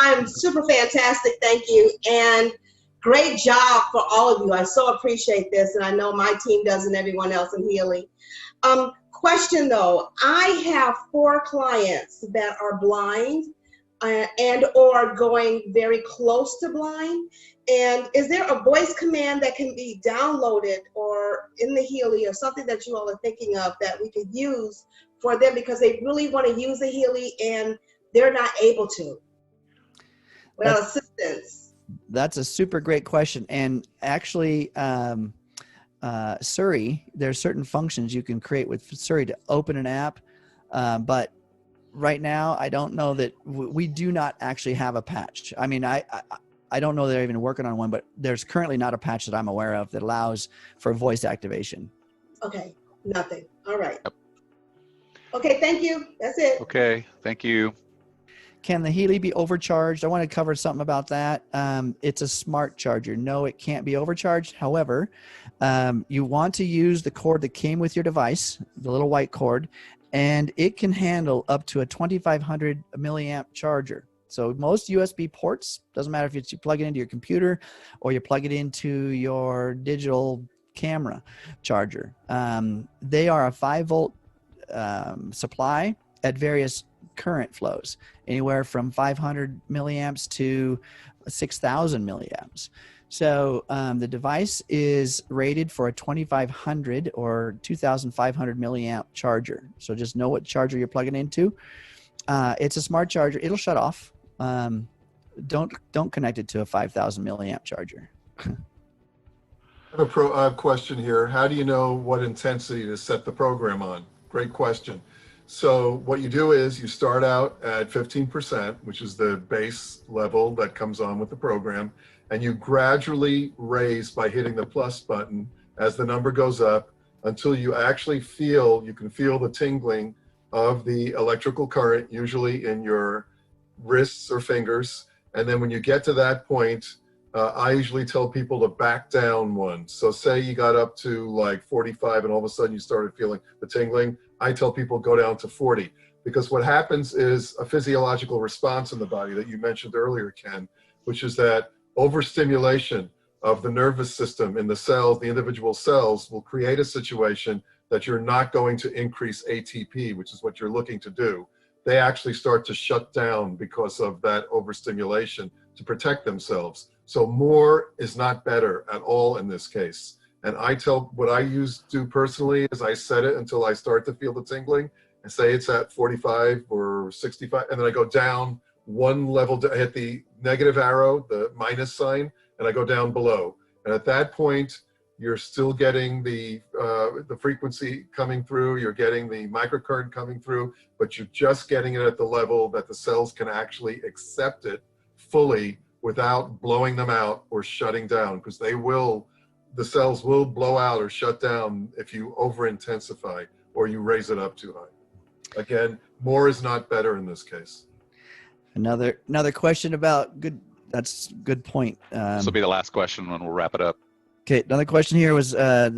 I'm super fantastic. Thank you. And great job for all of you. I so appreciate this. And I know my team does and everyone else in Healy. Question though, I have 4 clients that are blind and or going very close to blind. And is there a voice command that can be downloaded or in the Healy or something that you all are thinking of that we could use for them because they really want to use the Healy and they're not able to without assistance? That's a super great question. And actually, Siri, there's certain functions you can create with Siri to open an app. But right now, I don't know that we do not actually have a patch. I mean, I don't know they're even working on one, but there's currently not a patch that I'm aware of that allows for voice activation. Okay, nothing. All right. Okay, thank you. That's it. Okay, thank you. Can the Healy be overcharged? I want to cover something about that. It's a smart charger. No, it can't be overcharged. However, you want to use the cord that came with your device, the little white cord, and it can handle up to a 2500 milliamp charger. So most USB ports, doesn't matter if you plug it into your computer or you plug it into your digital camera charger. They are a 5-volt supply at various current flows, anywhere from 500 milliamps to 6,000 milliamps. So the device is rated for a 2500 or 2500 milliamp charger. So just know what charger you're plugging into. It's a smart charger. It'll shut off. Don't connect it to a 5,000 milliamp charger. I have a question here. How do you know what intensity to set the program on? Great question. So what you do is you start out at 15%, which is the base level that comes on with the program, and you gradually raise by hitting the plus button as the number goes up until you actually you can feel the tingling of the electrical current, usually in your wrists or fingers. And then when you get to that point, I usually tell people to back down one. So say you got up to like 45 and all of a sudden you started feeling the tingling, I tell people go down to 40, because what happens is a physiological response in the body that you mentioned earlier, Ken, which is that overstimulation of the nervous system in the cells, the individual cells, will create a situation that you're not going to increase ATP, which is what you're looking to do. They actually start to shut down because of that overstimulation to protect themselves. So more is not better at all in this case. And what I do personally is I set it until I start to feel the tingling and say it's at 45 or 65. And then I go down one level to hit the negative arrow, the minus sign, and I go down below. And at that point, you're still getting the frequency coming through, you're getting the microcurrent coming through, but you're just getting it at the level that the cells can actually accept it fully without blowing them out or shutting down, because the cells will blow out or shut down if you over-intensify or you raise it up too high. Again, more is not better in this case. Another question about good. That's a good point. This will be the last question, and we'll wrap it up. Okay, another question here was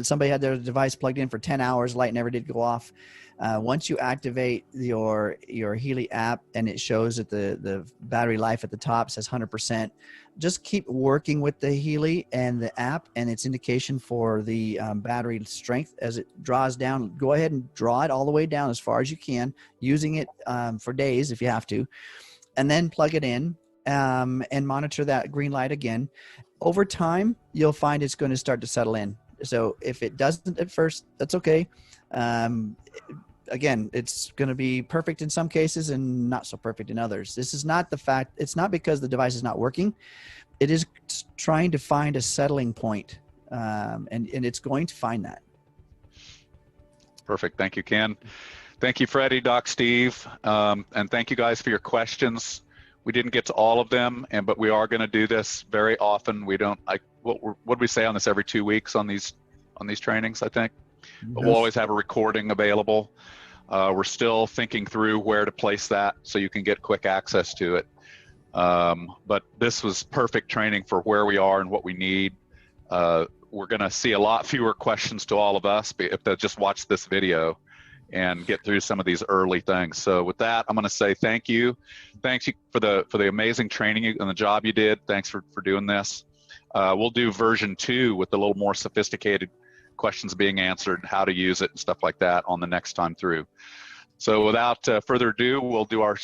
somebody had their device plugged in for 10 hours, light never did go off. Once you activate your Healy app and it shows that the battery life at the top says 100%, just keep working with the Healy and the app and its indication for the battery strength as it draws down. Go ahead and draw it all the way down as far as you can, using it for days if you have to, and then plug it in and monitor that green light again. Over time, you'll find it's going to start to settle in. So if it doesn't at first, that's okay. Again, it's going to be perfect in some cases and not so perfect in others. This is not the fact. It's not because the device is not working. It is trying to find a settling point, and it's going to find that. Perfect. Thank you, Ken. Thank you, Freddie, Doc Steve, and thank you guys for your questions. We didn't get to all of them, but we are going to do this very often. We don't. What do we say on this? Every 2 weeks on these trainings, I think. But we'll always have a recording available. We're still thinking through where to place that so you can get quick access to it. But this was perfect training for where we are and what we need. We're going to see a lot fewer questions to all of us if they just watch this video and get through some of these early things. So with that, I'm going to say thank you. Thanks you for the amazing training and the job you did. Thanks for doing this. We'll do version 2 with a little more sophisticated questions being answered, how to use it and stuff like that on the next time through. So without further ado, we'll do our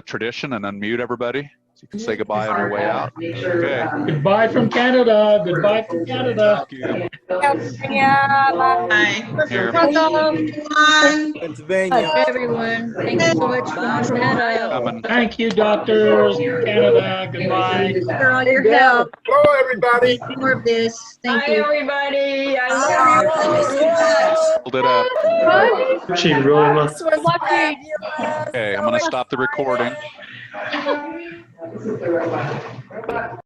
tradition and unmute everybody. So you can say goodbye on your way out. Okay. Goodbye from Canada. Goodbye from Canada. Thank you. Bye. Here. Pennsylvania. Everyone. Thank you so much for Coming. Thank you, doctors. Canada. Goodbye. for all your help. Hello, everybody. More of this. Thank you. Everybody. I Hold it up. She really must. We're lucky. Okay, I'm going to stop the recording.